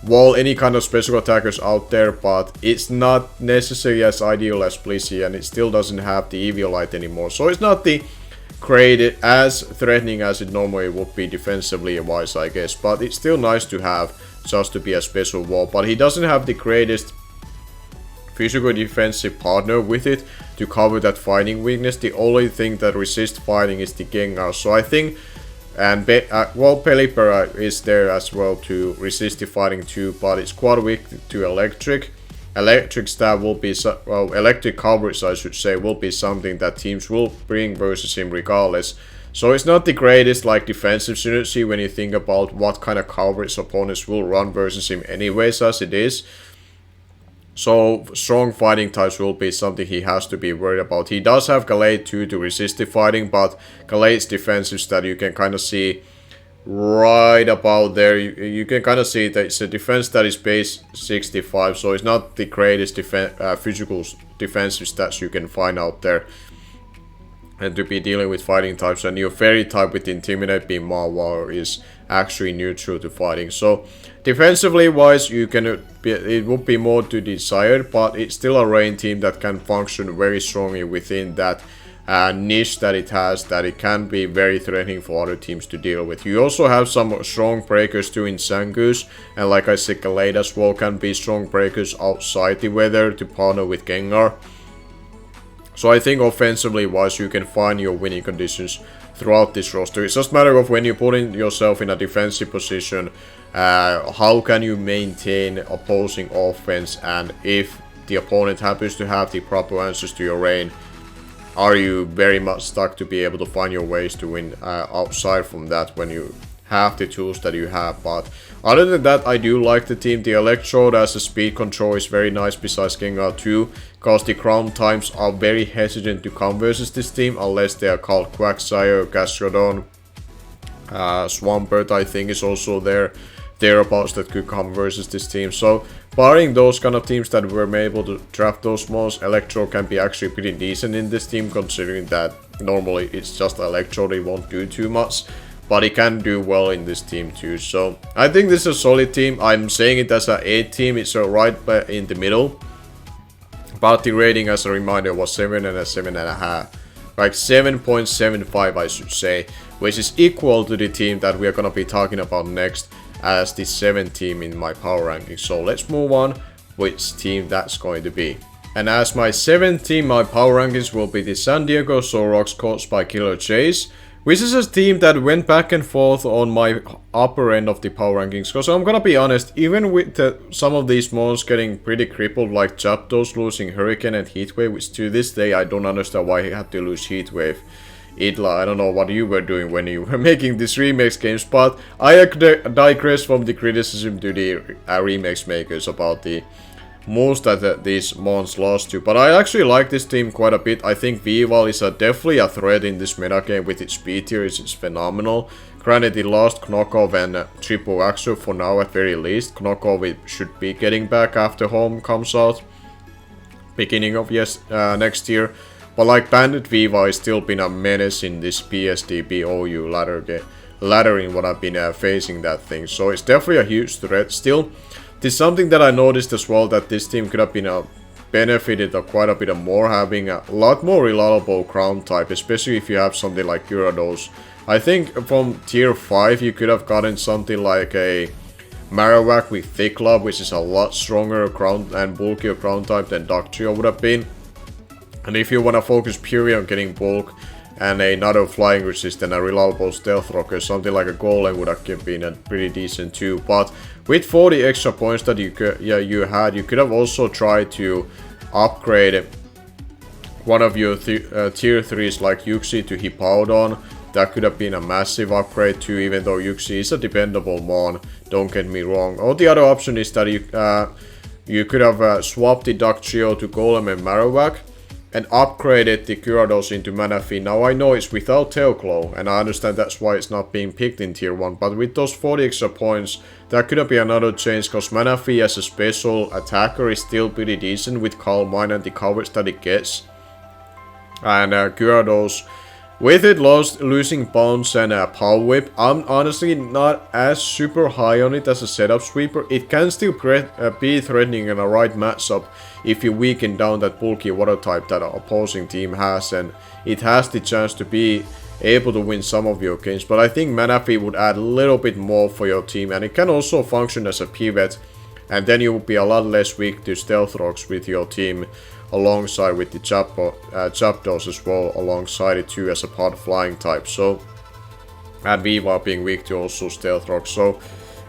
wall any kind of special attackers out there, but it's not necessarily as ideal as Blissey, and it still doesn't have the Eviolite anymore. So it's not the created as threatening as it normally would be defensively wise, I guess, but it's still nice to have just to be a special wall. But he doesn't have the greatest physical defensive partner with it to cover that fighting weakness. The only thing that resists fighting is the Gengar, so I think, and well, Pelipper is there as well to resist the fighting too, but it's quite weak to electric. Electric stab will be, well, electric coverage I should say, will be something that teams will bring versus him regardless. So it's not the greatest like defensive synergy when you think about what kind of coverage opponents will run versus him anyways as it is. So strong fighting types will be something he has to be worried about. He does have Gallade too to resist the fighting, but Gallade's defensive stat you can kind of see right about there. You can kind of see that it's a defense that is base 65, so it's not the greatest physical defensive stats you can find out there. And to be dealing with fighting types, and your fairy type with Intimidate being Marwar is actually neutral to fighting. So defensively wise, you can it would be more to desired, but it's still a Rain team that can function very strongly within that niche that it has, that it can be very threatening for other teams to deal with. You also have some strong breakers too in Zangoose, and like I said, Gallade as well can be strong breakers outside the weather to partner with Gengar. So I think offensively wise, you can find your winning conditions throughout this roster. It's just a matter of when you're putting yourself in a defensive position, how can you maintain opposing offense, and if the opponent happens to have the proper answers to your Rain, are you very much stuck to be able to find your ways to win outside from that when you have the tools that you have. But other than that, I do like the team. The Electrode as a speed control is very nice besides Gengar too, because the ground types are very hesitant to come versus this team unless they are called Quagsire, Gastrodon, Swampert I think is also thereabouts that could come versus this team. So barring those kind of teams that were able to draft those mods, Electro can be actually pretty decent in this team, considering that normally it's just Electro, they won't do too much, but he can do well in this team too. So I think this is a solid team. I'm saying it as an 8 team, it's right in the middle, but the rating as a reminder was 7 and a 7.5, like 7.75 I should say, which is equal to the team that we are gonna be talking about next as the 7th team in my power ranking. So let's move on which team that's going to be. And as my 7th team, my power rankings will be the San Diego Sorox coached by Killer Chase, which is a team that went back and forth on my upper end of the power rankings. Because I'm gonna be honest, even with some of these mons getting pretty crippled, like Zapdos losing Hurricane and Heatwave, which to this day I don't understand why he had to lose Heatwave. I don't know what you were doing when you were making these remakes games, but I digress from the criticism to the remakes makers about the moves that these mons lost to. But I actually like this team quite a bit. I think Vival is definitely a threat in this metagame with its speed tier. It's phenomenal. Granted, it lost Knockoff and Triple Axel for now at very least. Knockoff it should be getting back after Home comes out. Beginning of next year. But like Bandit Viva has still been a menace in this BSDB OU ladder in what I've been facing that thing. So it's definitely a huge threat still. There's something that I noticed as well, that this team could have been benefited quite a bit more having a lot more reliable crown type, especially if you have something like Gyarados. I think from tier 5 you could have gotten something like a Marowak with Thick Love, which is a lot stronger crown and bulkier crown type than Dugtrio would have been. And if you want to focus purely on getting bulk and another flying resist and a reliable stealth rocker, something like a Golem would have been pretty decent too. But with 40 extra points that you could have also tried to upgrade one of your tier 3s like Yuxi to Hippowdon. That could have been a massive upgrade too, even though Yuxi is a dependable mon, don't get me wrong. Or the other option is that you could have swapped the Dugtrio to Golem and Marowak and upgraded the Gyarados into Manaphy. Now I know it's without Tailclaw, and I understand that's why it's not being picked in tier 1, but with those 40 extra points, that could have been another change, because Manaphy as a special attacker is still pretty decent with Calm Mind and the coverage that it gets. And Gyarados, with it losing Bounce and Power Whip, I'm honestly not as super high on it as a setup sweeper. It can still be threatening in a right matchup if you weaken down that bulky water type that opposing team has, and it has the chance to be able to win some of your games. But I think Manaphy would add a little bit more for your team, and it can also function as a pivot, and then you will be a lot less weak to Stealth Rocks with your team alongside with the Zapdos as well alongside it too as a part flying type. So, and Viva being weak to also Stealth Rocks, so,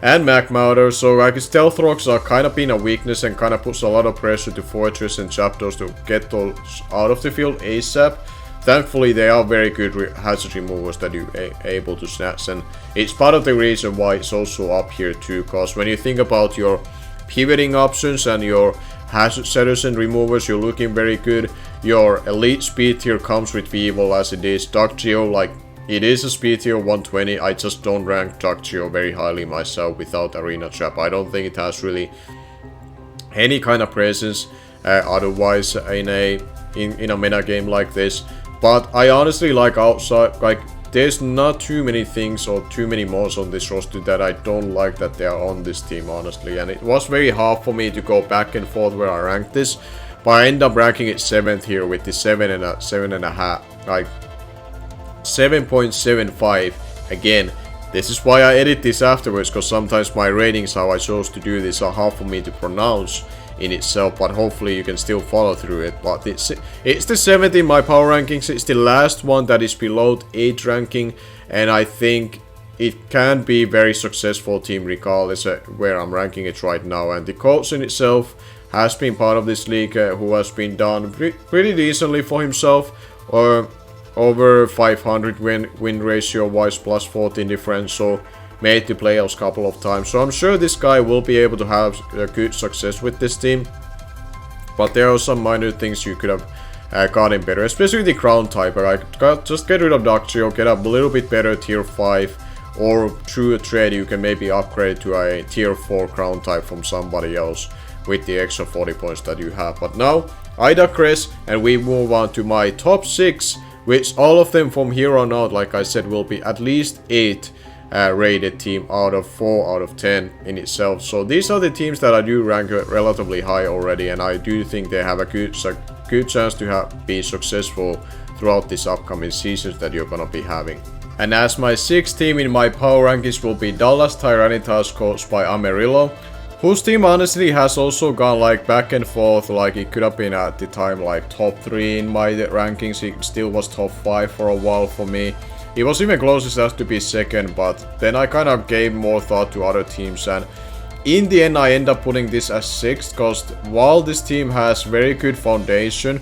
and Magmouth. So like Stealth Rocks are kind of been a weakness and kind of puts a lot of pressure to Fortress and Zapdos to get those out of the field ASAP. Thankfully they are very good hazard removers that you're able to snatch, and it's part of the reason why it's also up here too, because when you think about your pivoting options and your hazard setters and removers, you're looking very good. Your elite speed tier comes with Weevil as it is. Dugtrio, like, it is a speed tier 120. I just don't rank Dugtrio very highly myself without Arena Trap. I don't think it has really any kind of presence otherwise in a meta game like this. But I honestly like outside, like, there's not too many things or too many mods on this roster that I don't like that they are on this team, honestly. And it was very hard for me to go back and forth where I ranked this, but I end up ranking it 7th here with the 7.5, like 7.75. Again, this is why I edit this afterwards, because sometimes my ratings, how I chose to do this, are hard for me to pronounce in itself, but hopefully you can still follow through it. But it's the 7th in my power rankings. It's the last one that is below 8 ranking, and I think it can be very successful team regardless where I'm ranking it right now. And the coach in itself has been part of this league who has been done pretty decently for himself, over 500 win ratio wise, plus 14 difference, so made the playoffs a couple of times. So I'm sure this guy will be able to have good success with this team. But there are some minor things you could have gotten better, especially the crown type. Like, just get rid of Dugtrio, get a little bit better tier 5, or through a trade you can maybe upgrade to a tier 4 crown type from somebody else with the extra 40 points that you have. But now I digress, and we move on to my top 6, which all of them from here on out, like I said, will be at least 8 rated team out of 4 out of 10 in itself. So these are the teams that I do rank relatively high already, and I do think they have a good chance to be successful throughout this upcoming seasons that you're gonna be having. And as my 6th team in my power rankings will be Dallas Tyranitas, coached by Amarillo, whose team honestly has also gone like back and forth. Like, it could have been at the time like top 3 in my rankings. It still was top 5 for a while for me. He was even closest as to be 2nd, but then I kind of gave more thought to other teams, and in the end I end up putting this as 6th, because while this team has very good foundation,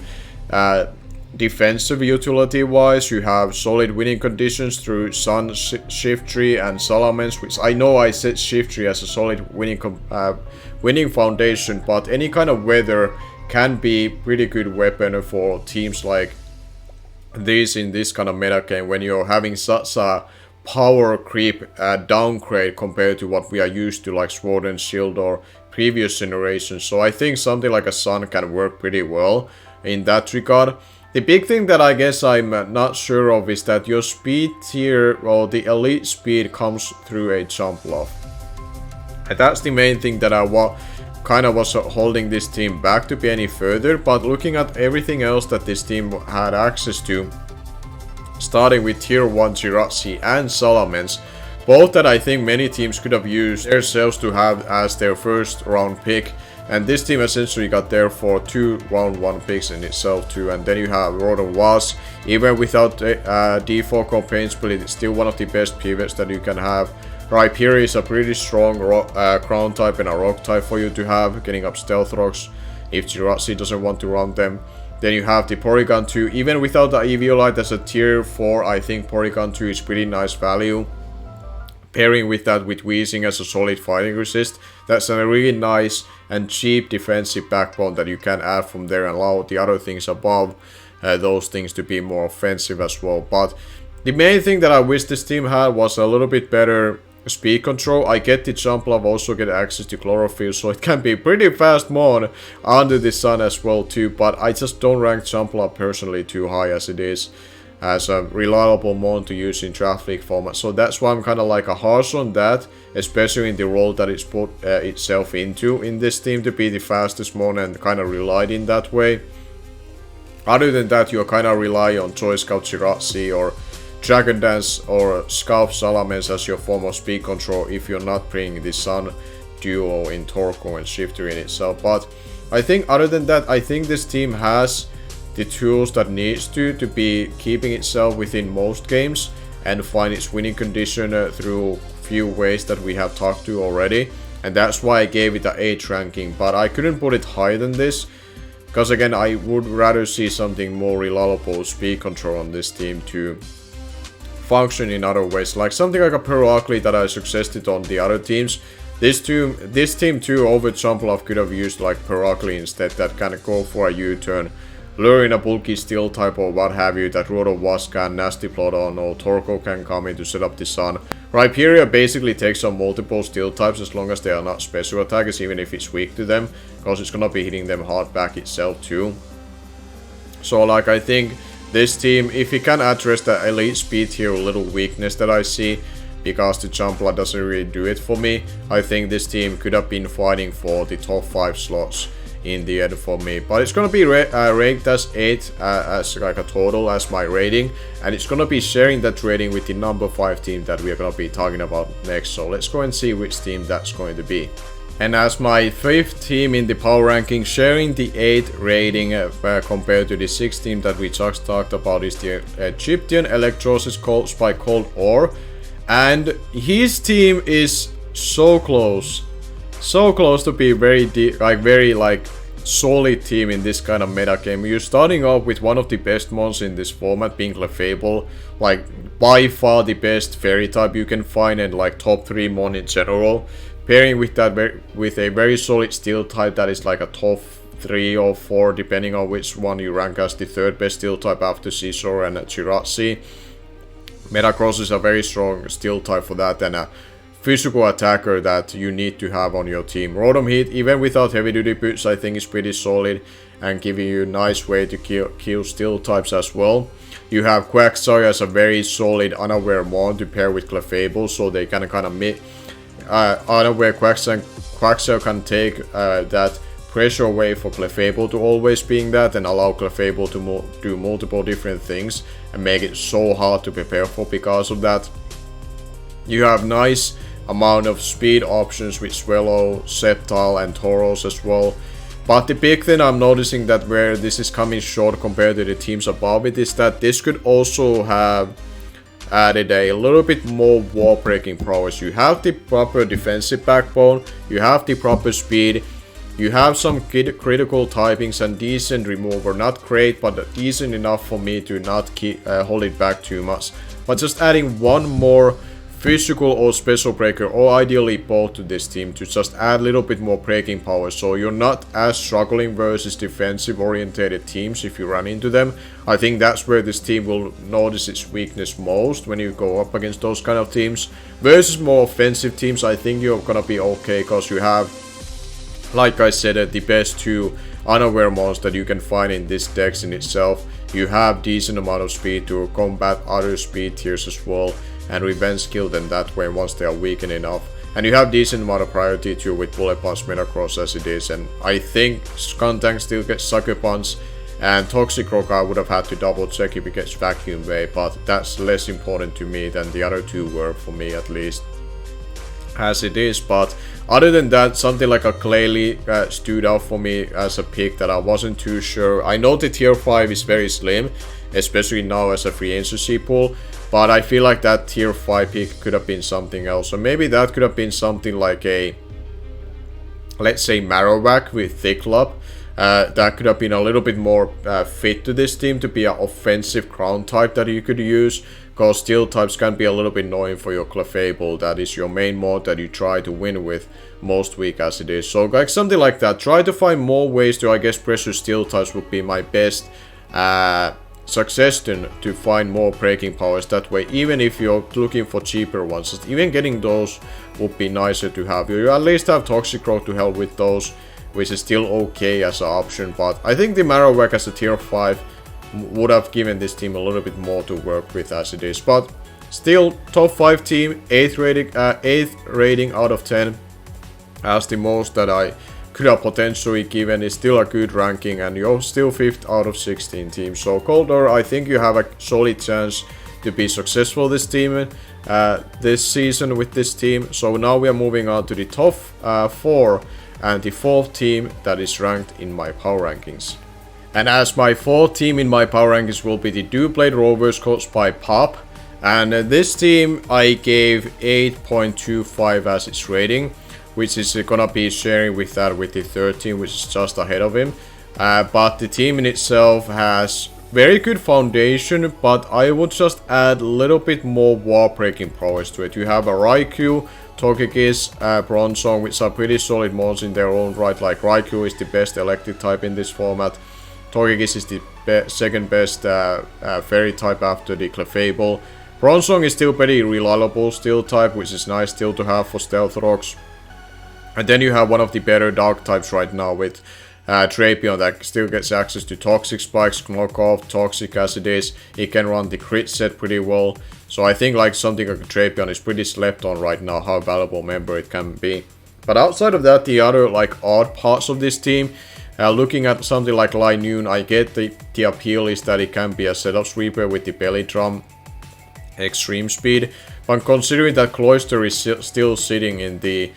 defensive utility wise, you have solid winning conditions through Sun, Shift Tree and Salamence, which I know I set Shift Tree as a solid winning foundation, but any kind of weather can be pretty good weapon for teams like this in this kind of meta game when you're having such a power creep downgrade compared to what we are used to, like Sword and Shield or previous generations. So I think something like a Sun can work pretty well in that regard. The big thing that I guess I'm not sure of is that your speed tier, or the elite speed, comes through a jump loft. And that's the main thing that I kind of was holding this team back to be any further. But looking at everything else that this team had access to, starting with tier 1 Jirachi and Salamence, both that I think many teams could have used themselves to have as their first round pick. And this team essentially got there for 2 round 1 picks in itself too. And then you have Rotom Was, even without default campaign split, it's still one of the best pivots that you can have. Rhyperior is a pretty strong ground type and a rock type for you to have, getting up Stealth Rocks if Jirachi doesn't want to run them. Then you have the Porygon 2, even without the Eviolite as a tier 4, I think Porygon 2 is pretty nice value. Pairing with that with Weezing as a solid fighting resist, that's a really nice and cheap defensive backbone that you can add from there and allow the other things above those things to be more offensive as well. But the main thing that I wish this team had was a little bit better speed control. I get the jump love, also get access to chlorophyll, so it can be pretty fast mon under the sun as well too, but I just don't rank jump love personally too high as it is as a reliable mon to use in draft league format. So that's why I'm kind of like a harsh on that, especially in the role that it's put itself into in this team to be the fastest mon and kind of relied in that way. Other than that, you kind of rely on Choice Scout Jirachi or Dragon Dance or Scout Salamence as your form of speed control if you're not bringing the Sun duo in Torkoal and Shifter in itself. But I think other than that, I think this team has the tools that needs to be keeping itself within most games and find its winning condition through few ways that we have talked to already. And that's why I gave it an 8 ranking, but I couldn't put it higher than this. Because again, I would rather see something more reliable speed control on this team to function in other ways. Like something like a Peracli that I suggested on the other teams. This team too over Jump Love could have used like Peracli instead, that can go for a U-turn. Lure in a bulky steel type or what have you that Rotom Was can nasty plot on, or Torkoal can come in to set up the Sun. Rhyperior basically takes on multiple steel types as long as they are not special attackers, even if it's weak to them, because it's gonna be hitting them hard back itself too. So like I think this team, if it can address the elite speed here little weakness that I see, because the jump blood doesn't really do it for me, I think this team could have been fighting for the top 5 slots in the end for me. But it's gonna be ranked as 8 as like a total as my rating, and it's gonna be sharing that rating with the number 5 team that we are gonna be talking about next. So let's go and see which team that's going to be. And as my 5th team in the power ranking, sharing the 8 rating compared to the 6th team that we just talked about, is the Egyptian Electros by Cold Ore. And his team is so close to be very solid team in this kind of meta game. You're starting off with one of the best mons in this format, being Clefable, like by far the best fairy type you can find, and like top 3 mon in general. Pairing with that with a very solid steel type that is like a top 3 or 4 depending on which one you rank as the 3rd best steel type after Scizor and Jirachi. Metagross is a very strong steel type for that, and a physical attacker that you need to have on your team. Rotom Heat, even without heavy duty boots, I think is pretty solid and giving you a nice way to kill steel types as well. You have Quagsire as a very solid unaware mon to pair with Clefable, so they can kind of unaware Quagsire can take that pressure away for Clefable to always being that, and allow Clefable to do multiple different things and make it so hard to prepare for because of that. You have nice amount of speed options with Swellow, Sceptile and Tauros as well. But the big thing I'm noticing that where this is coming short compared to the teams above it is that this could also have added a little bit more wall breaking prowess. You have the proper defensive backbone, you have the proper speed, You have some critical typings and decent remover, not great, but decent enough for me to not hold it back too much. But just adding one more physical or special breaker, or ideally both, to this team to just add a little bit more breaking power, so you're not as struggling versus defensive oriented teams if you run into them. I think that's where this team will notice its weakness most when you go up against those kind of teams. Versus more offensive teams, I think you're gonna be okay, because you have, like I said, the best 2 unaware mons that you can find in this deck in itself. You have decent amount of speed to combat other speed tiers as well, and revenge kill them that way once they are weakened enough. And you have decent amount of priority too with Bullet Punch Metacross as it is, and I think Skuntank still gets Sucker Punch, and Toxic Rock I would have had to double check if it gets Vacuum Wave, but that's less important to me than the other 2 were, for me at least, as it is. But other than that, something like a Clayley stood out for me as a pick that I wasn't too sure. I know the tier 5 is very slim, especially now as a free agency pool, but I feel like that tier 5 pick could have been something else. So maybe that could have been something like a, let's say, Marowak with Thick Club. That could have been a little bit more fit to this team to be an offensive ground type that you could use, because steel types can be a little bit annoying for your Clefable. That is your main mod that you try to win with most week as it is. So like something like that. Try to find more ways to, I guess, pressure steel types would be my best suggestion to find more breaking powers that way. Even if you're looking for cheaper ones, even getting those would be nicer to have. You at least have Toxic Rock to help with those, which is still okay as an option. But I think the Marowak as a tier 5 would have given this team a little bit more to work with as it is. But still, top 5 team, 8th rating out of 10, as the most that I could have potentially given. Is still a good ranking, and you're still 5th out of 16 teams. So Coldor, I think you have a solid chance to be successful this season with this team. So now we are moving on to the top 4 and the 4th team that is ranked in my power rankings. And as my 4th team in my power rankings will be the Blade Rovers, coached by Pop. And this team I gave 8.25 as its rating, which is gonna be sharing with that with the 3rd team, which is just ahead of him. But the team in itself has very good foundation, but I would just add a little bit more wall breaking prowess to it. You have a Raikou, Togekiss, Bronzong, which are pretty solid mons in their own right. Like Raikou is the best electric type in this format. Togekiss is the second best fairy type after the Clefable. Bronzong is still pretty reliable steel type, which is nice still to have for Stealth Rocks. And then you have one of the better dark types right now with Drapion that still gets access to Toxic Spikes, Knockoff, Toxic as it is. It can run the crit set pretty well. So I think like something like Drapion is pretty slept on right now, how valuable member it can be. But outside of that, the other like odd parts of this team, looking at something like Linoon, I get the appeal is that it can be a setup sweeper with the belly drum, extreme speed. But considering that Cloyster is still sitting in the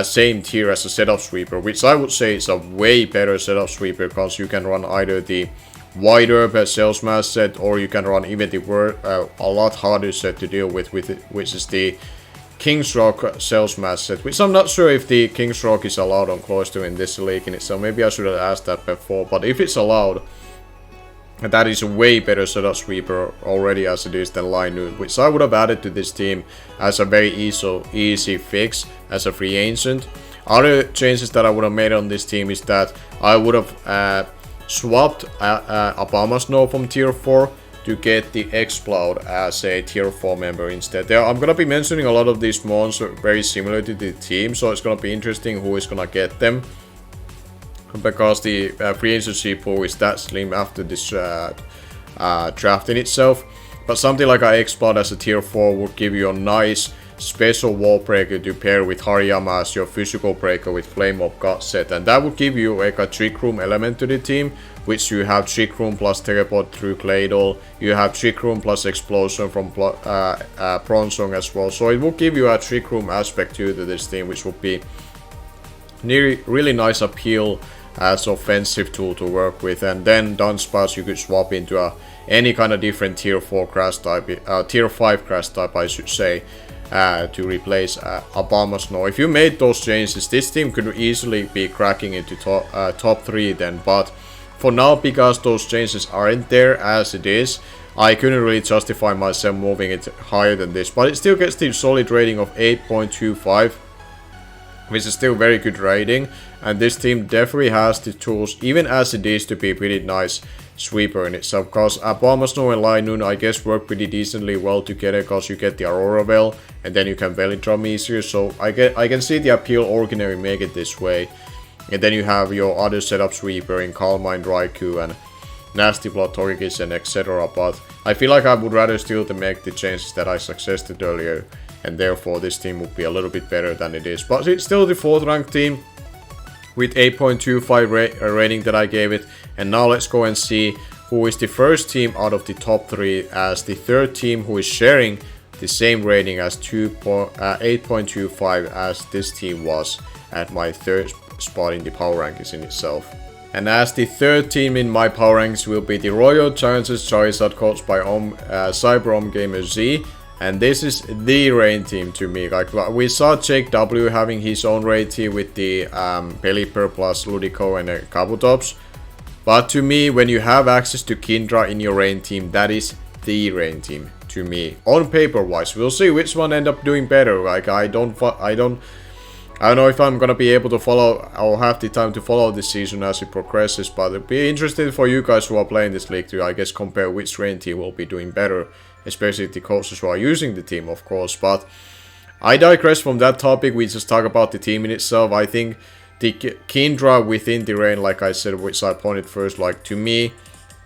same tier as a setup sweeper, which I would say is a way better setup sweeper, because you can run either the wider Sales Mass set, or you can run even the a lot harder set to deal with it, which is the King's Rock Sales Mass set, which I'm not sure if the King's Rock is allowed on Cloyster in this league in it, so maybe I should have asked that before. But if it's allowed, that is a way better setup sweeper already as it is than Linoon, which I would have added to this team as a very easy fix as a free agent. Other changes that I would have made on this team is that I would have swapped Abomasnow from tier 4 to get the X-Cloud as a tier 4 member instead. I'm gonna be mentioning a lot of these mons very similar to the team, so it's gonna be interesting who is gonna get them, because the free agency pool is that slim after this draft in itself. But something like a X-Cloud as a tier 4 would give you a nice special wall breaker to pair with Hariyama as your physical breaker with Flame Mob God set, and that would give you like a Trick Room element to the team, which you have Trick Room plus Teleport through Claydol, you have Trick Room plus Explosion from Bronzong as well, so it will give you a Trick Room aspect to this team, which would be really nice appeal as offensive tool to work with. And then Dunsparce you could swap into any kind of different tier 4 grass type, tier 5 grass type I should say. to replace Obama Snow. If you made those changes, this team could easily be cracking into top 3 then, but for now, because those changes aren't there as it is, I couldn't really justify myself moving it higher than this, but it still gets the solid rating of 8.25, which is still very good rating, and this team definitely has the tools, even as it is, to be a pretty nice sweeper in itself, because Obama Snow and Linoon, I guess, work pretty decently well together, because you get the Aurora Veil, and then you can belly drum easier, so I can see the appeal ordinary make it this way. And then you have your other setup sweeper in Calm Mind Raikou and Nasty Blood Torigis and etc. But I feel like I would rather still to make the changes that I suggested earlier, and therefore this team would be a little bit better than it is. But it's still the 4th ranked team with 8.25 rating that I gave it. And now let's go and see who is the first team out of the top 3 as the 3rd team who is sharing the same rating as 8.25 as this team was at my 3rd spot in the power rankings in itself. And as the 3rd team in my power rankings will be the Royal Giants Charizard coached by Cyber Gamer Z, and this is the rain team to me. Like we saw Jake W having his own rain team with the Pelipper plus Ludico and Kabutops, but to me, when you have access to Kindra in your rain team, that is the rain team to me on paper wise. We'll see which one end up doing better. Like I don't know if I'm gonna be able to follow or have the time to follow this season as it progresses, but it'd be interesting for you guys who are playing this league to, I guess, compare which rain team will be doing better, especially the coaches who are using the team, of course. But I digress from that topic. We just talk about the team in itself. I think the Kindra within the rain, like I said, which I pointed first, like to me,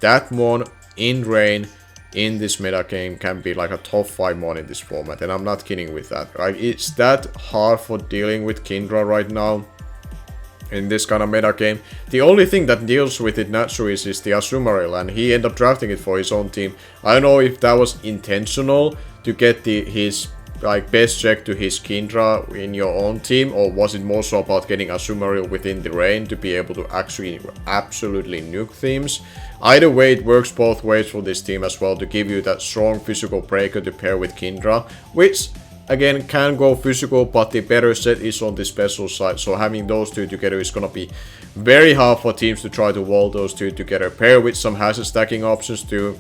that one in rain in this meta game can be like a top 5 mon in this format, and I'm not kidding with that, right? It's that hard for dealing with Kindra right now in this kind of meta game. The only thing that deals with it naturally is the Azumarill, and he ended up drafting it for his own team. I don't know if that was intentional to get his like best check to his Kindra in your own team, or was it more so about getting Azumarill within the rain to be able to actually absolutely nuke themes? Either way, it works both ways for this team as well, to give you that strong physical breaker to pair with Kindra, which again can go physical, but the better set is on the special side, so having those two together is gonna be very hard for teams to try to wall those two together. Pair with some hazard stacking options too.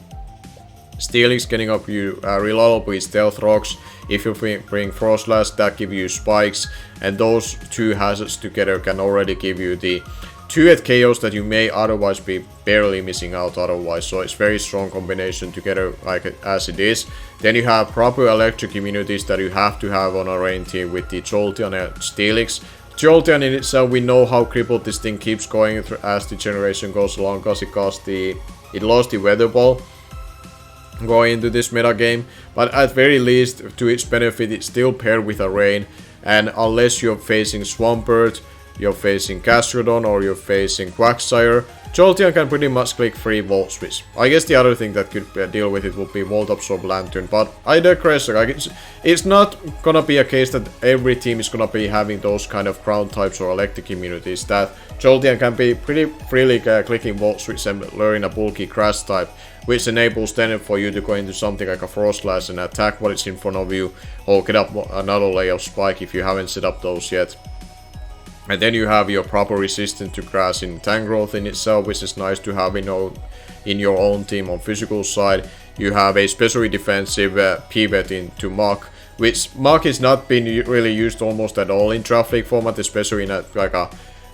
Steelix getting up you reliable with Stealth Rocks. If you bring Frostlash, that give you spikes, and those two hazards together can already give you the 2-hit KOs that you may otherwise be barely missing out otherwise. So it's very strong combination together like as it is. Then you have proper electric immunities that you have to have on a rain team with the Jolteon and Steelix. Jolteon in itself, we know how crippled this thing keeps going as the generation goes along, because it lost the Weather Ball going into this meta game, but at very least to its benefit it's still paired with a rain, and unless you're facing Swampert, you're facing Gastrodon, or you're facing Quagsire, Jolteon can pretty much click 3 Volt Switch. I guess the other thing that could deal with it would be Volt Absorb Lantern, but I digress. Like it's not gonna be a case that every team is gonna be having those kind of ground types or electric immunities. That Jolteon can be pretty freely clicking Volt Switch and learning a bulky Grass type, which enables then for you to go into something like a Frostlash and attack what is in front of you, or get up another layer of Spike if you haven't set up those yet. And then you have your proper resistance to grass in Tangrowth in itself, which is nice to have in your own team on physical side. You have a specially defensive pivot into Mach, which Mach is not been really used almost at all in Draft League format, especially in a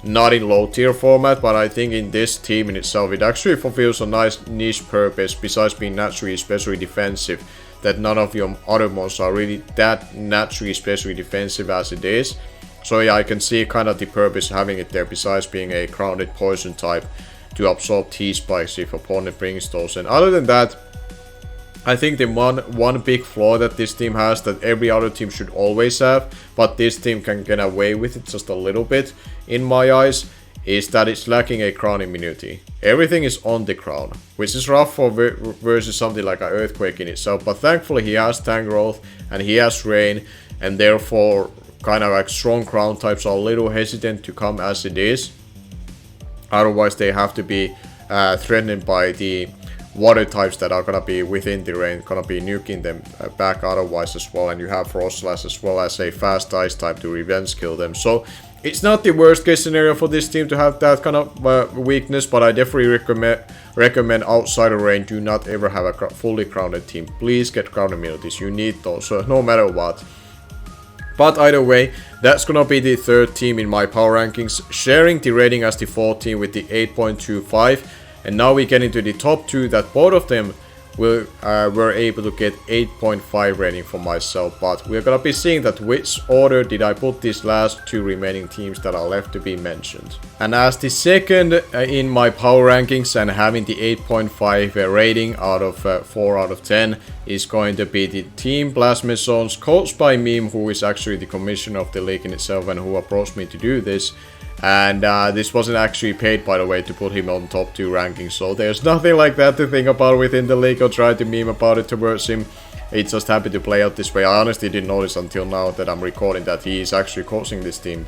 not in low tier format, but I think in this team in itself it actually fulfills a nice niche purpose, besides being naturally especially defensive, that none of your other monsters are really that naturally especially defensive as it is. So yeah, I can see kind of the purpose having it there, besides being a grounded poison type to absorb T-Spikes if opponent brings those. And other than that, I think the one big flaw that this team has, that every other team should always have, but this team can get away with it just a little bit in my eyes, is that it's lacking a crown immunity. Everything is on the crown, which is rough for versus something like an Earthquake in itself, but thankfully he has Tangrowth and he has Rain, and therefore kind of like strong crown types are a little hesitant to come as it is. Otherwise they have to be threatened by the water types that are gonna be within the range, gonna be nuking them back otherwise as well. And you have Frost Slash as well as a fast ice type to revenge kill them. So it's not the worst case scenario for this team to have that kind of weakness, but I definitely recommend outside of range, do not ever have a fully grounded team. Please get ground immunities, you need those, no matter what. But either way, that's gonna be the third team in my power rankings, sharing the rating as the fourth team with the 8.25. And now we get into the top two that both of them were able to get 8.5 rating for myself, but we're gonna be seeing that which order did I put these last two remaining teams that are left to be mentioned. And as the second in my power rankings and having the 8.5 rating out of 4 out of 10 is going to be the team Plasma Zones, coached by Meme, who is actually the commissioner of the league in itself and who approached me to do this. And this wasn't actually paid, by the way, to put him on top 2 rankings, so there's nothing like that to think about within the league or try to meme about it towards him. It's just happy to play out this way. I honestly didn't notice until now that I'm recording that he is actually coaching this team,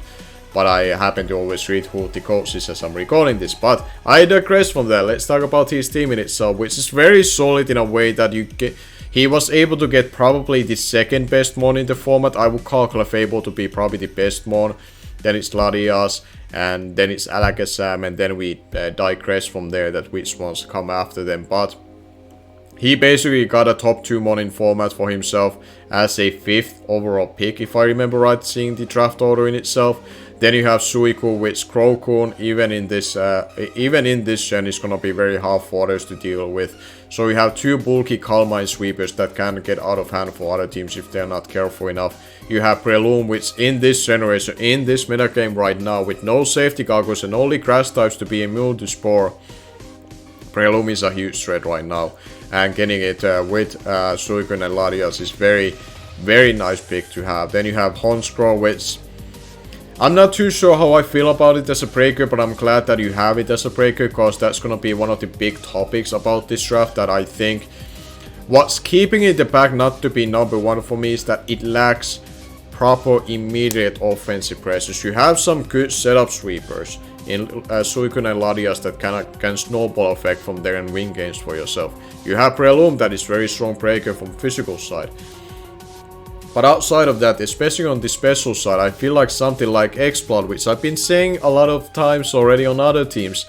but I happen to always read who the coach is as I'm recording this. But I digress from that. Let's talk about his team in itself, which is very solid in a way that you get. He was able to get probably the second best mon in the format. I would call Clefable to be probably the best mon. Then it's Ladias, and then it's Alakazam, and then we digress from there that which ones come after them. But he basically got a top 2 mon in format for himself as a 5th overall pick, if I remember right, seeing the draft order in itself. Then you have Suicune, which Crowcoon, even in this gen, is gonna be very hard for others to deal with. So we have 2 bulky Calmine sweepers that can get out of hand for other teams if they're not careful enough. You have Breloom, which in this generation, in this metagame right now, with no safety goggles and only grass types to be immune to Spore, Breloom is a huge threat right now. And getting it with Suicune and Ladias is very nice pick to have. Then you have Honskrow, which I'm not too sure how I feel about it as a breaker, but I'm glad that you have it as a breaker, because that's gonna be one of the big topics about this draft that I think what's keeping it in the back not to be number 1 for me is that it lacks proper immediate offensive pressures. You have some good setup sweepers in Suicune and Ladias that can snowball effect from there and win games for yourself. You have Breloom that is very strong breaker from physical side. But outside of that, especially on the special side, I feel like something like Exploud, which I've been saying a lot of times already on other teams.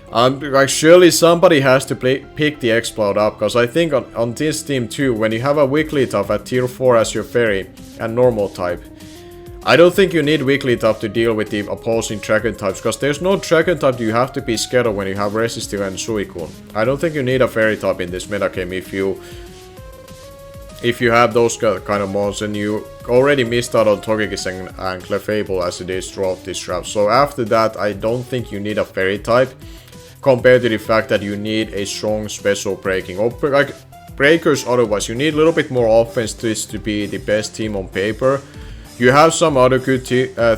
Like surely somebody has to pick the Exploud up, because I think on this team too, when you have a Wigglytuff at tier 4 as your fairy and normal type, I don't think you need Wigglytuff to deal with the opposing dragon types, because there's no dragon type you have to be scared of when you have Resistive and Suicune. I don't think you need a fairy type in this metagame if you have those kind of mons, and you already missed out on Togekiss and Clefable as it is throughout this draft. So after that, I don't think you need a fairy type, compared to the fact that you need a strong special breaking, or like breakers otherwise. You need a little bit more offense to be the best team on paper. You have some other good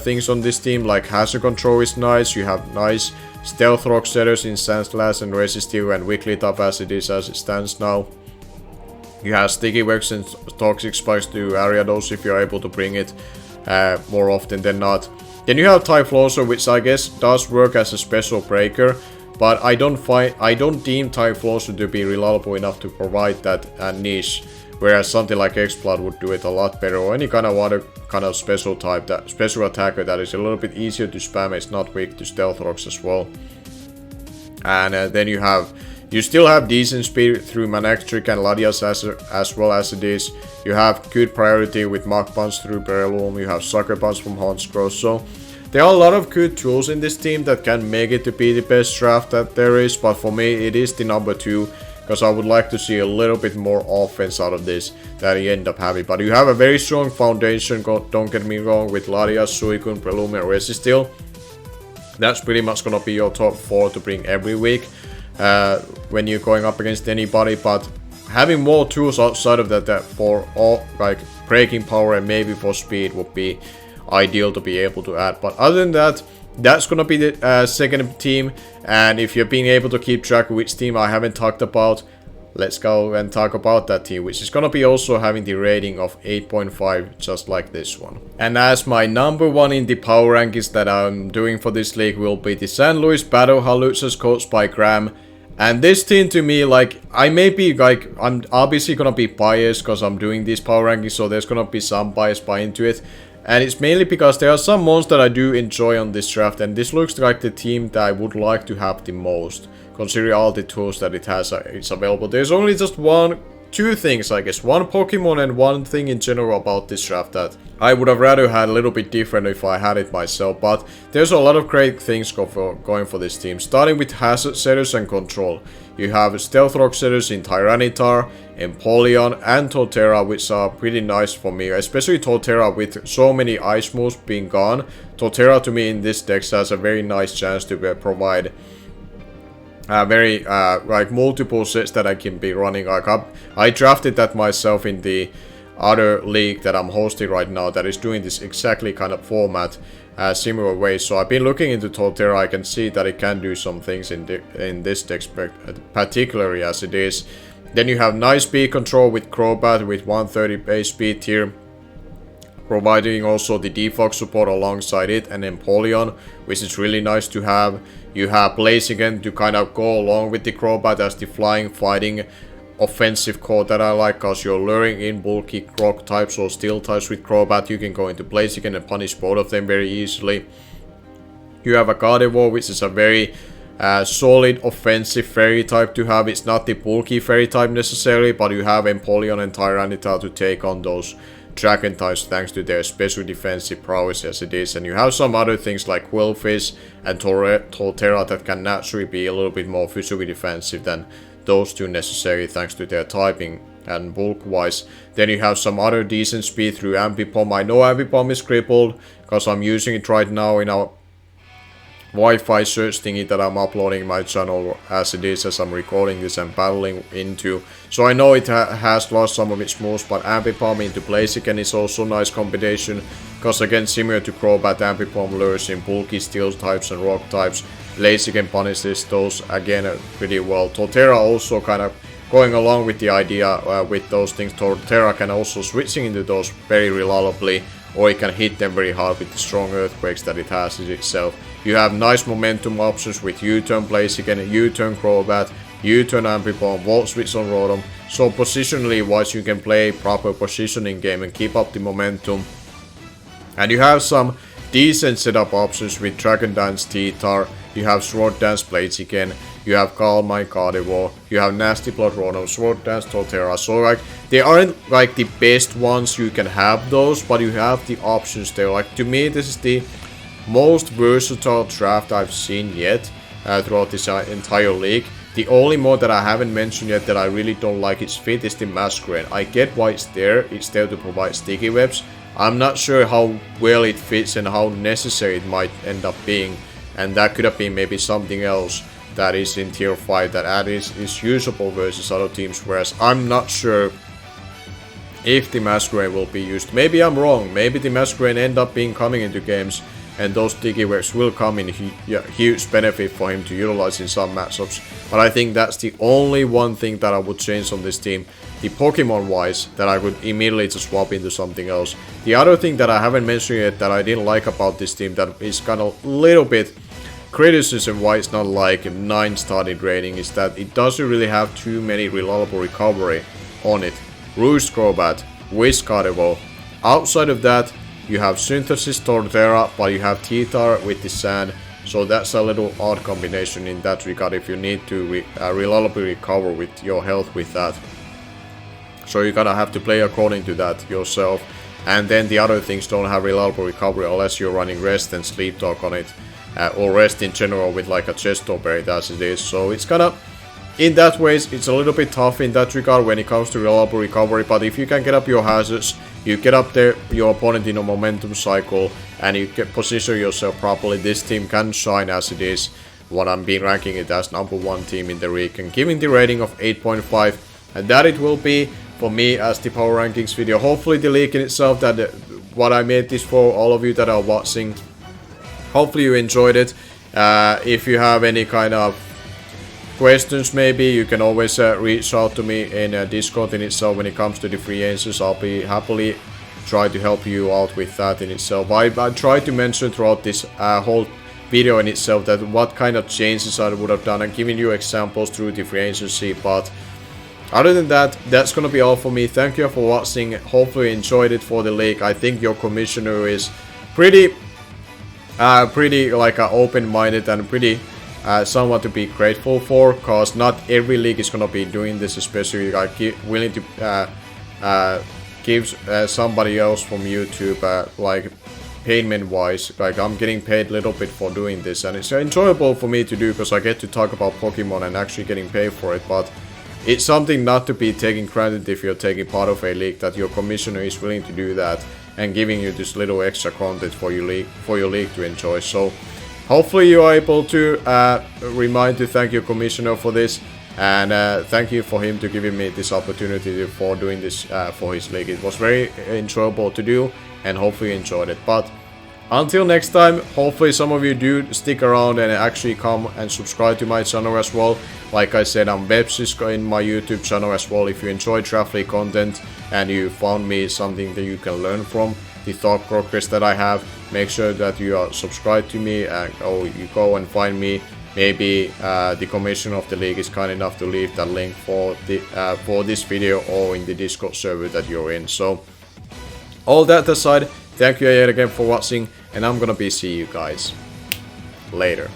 things on this team, like Hazard Control is nice, you have nice Stealth Rock setters in Sandslash and Resistive and Wigglytuff as it stands now. You have Sticky Wax and Toxic Spikes to area those if you're able to bring it more often than not. Then you have Typhlosion, which I guess does work as a special breaker, but I don't deem Typhlosion to be reliable enough to provide that niche, whereas something like Exploud would do it a lot better, or any kind of other kind of special type, that special attacker that is a little bit easier to spam. It's not weak to Stealth Rocks as well. And then you still have decent speed through Manectric and Ladias as well as it is. You have good priority with Mach Punch through Breloom. You have Sucker Punch from Honskrow. So there are a lot of good tools in this team that can make it to be the best draft that there is. But for me, it is the number 2. Because I would like to see a little bit more offense out of this that you end up having. But you have a very strong foundation, don't get me wrong, with Ladias, Suicune, Breloom and Resistil. That's pretty much gonna be your top 4 to bring every week. When you're going up against anybody, but having more tools outside of that for all, like breaking power and maybe for speed, would be ideal to be able to add. But other than that, that's gonna be the second team. And if you're being able to keep track of which team I haven't talked about, let's go and talk about that team, which is gonna be also having the rating of 8.5, just like this one. And as my number 1 in the power rankings that I'm doing for this league will be the San Luis Battle Haluchas, coached by Graham. And this team to me, like, I may be, like, I'm obviously gonna be biased because I'm doing these power rankings, so there's gonna be some bias into it. And it's mainly because there are some mons that I do enjoy on this draft, and this looks like the team that I would like to have the most, considering all the tools that it has it's available. There's only just two things, I guess. One Pokemon and one thing in general about this draft that I would have rather had a little bit different if I had it myself. But there's a lot of great things going for this team. Starting with hazard setters and control. You have stealth rock setters in Tyranitar, Empoleon and Torterra, which are pretty nice for me. Especially Torterra with so many ice moves being gone. Torterra to me in this deck has a very nice chance to provide like multiple sets that I can be running. Like I drafted that myself in the other league that I'm hosting right now that is doing this exactly kind of format, similar way. So I've been looking into Torterra. I can see that it can do some things in this deck, particularly as it is. Then you have nice speed control with Crobat with 130 base speed here, providing also the defog support alongside it, and Empoleon, which is really nice to have. You have Blaze again to kind of go along with the Crobat as the flying, fighting, offensive core that I like, because you're luring in bulky rock types or steel types with Crobat. You can go into Blaze again and punish both of them very easily. You have a Gardevoir, which is a very solid offensive fairy type to have. It's not the bulky fairy type necessarily, but you have Empoleon and Tyranitar to take on those dragon types thanks to their special defensive prowess as it is. And you have some other things like Quillfish and Torterra that can naturally be a little bit more physically defensive than those two necessary thanks to their typing and bulk wise. Then you have some other decent speed through Ambipom. I know Ambipom is crippled because I'm using it right now in our Wi-Fi search thingy that I'm uploading my channel as it is, as I'm recording this and battling into. So I know it has lost some of its moves, but Ambipom into Blaze again is also a nice combination, because again, similar to Crobat, Ambipom lures in bulky steel types and rock types. Blaze again punishes those again pretty well. Torterra also kind of going along with the idea with those things. Torterra can also switching into those very reliably, or it can hit them very hard with the strong earthquakes that it has itself. You have nice momentum options with U-turn Blaze again, U-turn Crobat, U-turn Ambipom, Volt Switch on Rotom. So positionally wise, you can play proper positioning game and keep up the momentum. And you have some decent setup options with Dragon Dance T-Tar, you have Sword Dance Blades again, you have Calm Mind Gardevoir, you have Nasty Blood Rotom, Sword Dance Torterra. So like, they aren't like the best ones you can have those, but you have the options there. Like, to me, this is the most versatile draft I've seen yet throughout this entire league. The only mod that I haven't mentioned yet that I really don't like its fit is the Masquerade. I get why it's there to provide sticky webs. I'm not sure how well it fits and how necessary it might end up being, and that could have been maybe something else that is in tier 5 that is usable versus other teams, whereas I'm not sure if the Masquerade will be used. Maybe I'm wrong, maybe the Masquerade end up being coming into games and those sticky webs will come in huge benefit for him to utilize in some matchups. But I think that's the only one thing that I would change on this team, the Pokemon wise, that I would immediately just swap into something else. The other thing that I haven't mentioned yet that I didn't like about this team, that is kind of a little bit criticism why it's not like a 9 starting rating, is that it doesn't really have too many reliable recovery on it. Roost Crobat, Wish Gardevoir. Outside of that, you have Synthesis Torterra, but you have T-Tar with the Sand. So that's a little odd combination in that regard if you need to reliably recover with your health with that. So you gotta have to play according to that yourself. And then the other things don't have reliable recovery unless you're running Rest and Sleep Talk on it. Or Rest in general with like a Chesto Berry as it is. So it's kind of, in that ways, it's a little bit tough in that regard when it comes to reliable recovery. But if you can get up your hazards, you get up there your opponent in a momentum cycle, and you can position yourself properly, this team can shine as it is. What I'm being ranking it as #1 team in the league and giving the rating of 8.5, and that it will be for me as the power rankings video. Hopefully the league in itself, that what I made this for all of you that are watching, hopefully you enjoyed it. If you have any kind of questions maybe, you can always reach out to me in Discord in itself when it comes to the free answers. I'll be happily try to help you out with that in itself. I tried to mention throughout this whole video in itself, that what kind of changes I would have done, and giving you examples through the free agency. But other than that, that's gonna be all for me. Thank you for watching. Hopefully you enjoyed it for the league. I think your commissioner is pretty like open-minded and pretty someone to be grateful for, cause not every league is gonna be doing this, especially like willing to give somebody else from YouTube like payment wise. Like I'm getting paid a little bit for doing this, and it's enjoyable for me to do because I get to talk about Pokemon and actually getting paid for it. But it's something not to be taken granted if you're taking part of a league, that your commissioner is willing to do that and giving you this little extra content for your league to enjoy. So hopefully you are able to thank your commissioner for this, and thank you for him to giving me this opportunity for doing this for his league. It was very enjoyable to do, and hopefully you enjoyed it. But until next time, hopefully some of you do stick around and actually come and subscribe to my channel as well. Like I said, I'm Vepsis in my YouTube channel as well. If you enjoy draft league content and you found me something that you can learn from, the thought progress that I have, make sure that you are subscribed to me, or you go and find me. Maybe the commissioner of the league is kind enough to leave that link for this video or in the Discord server that you're in. So all that aside, thank you yet again for watching, and I'm gonna be seeing you guys later.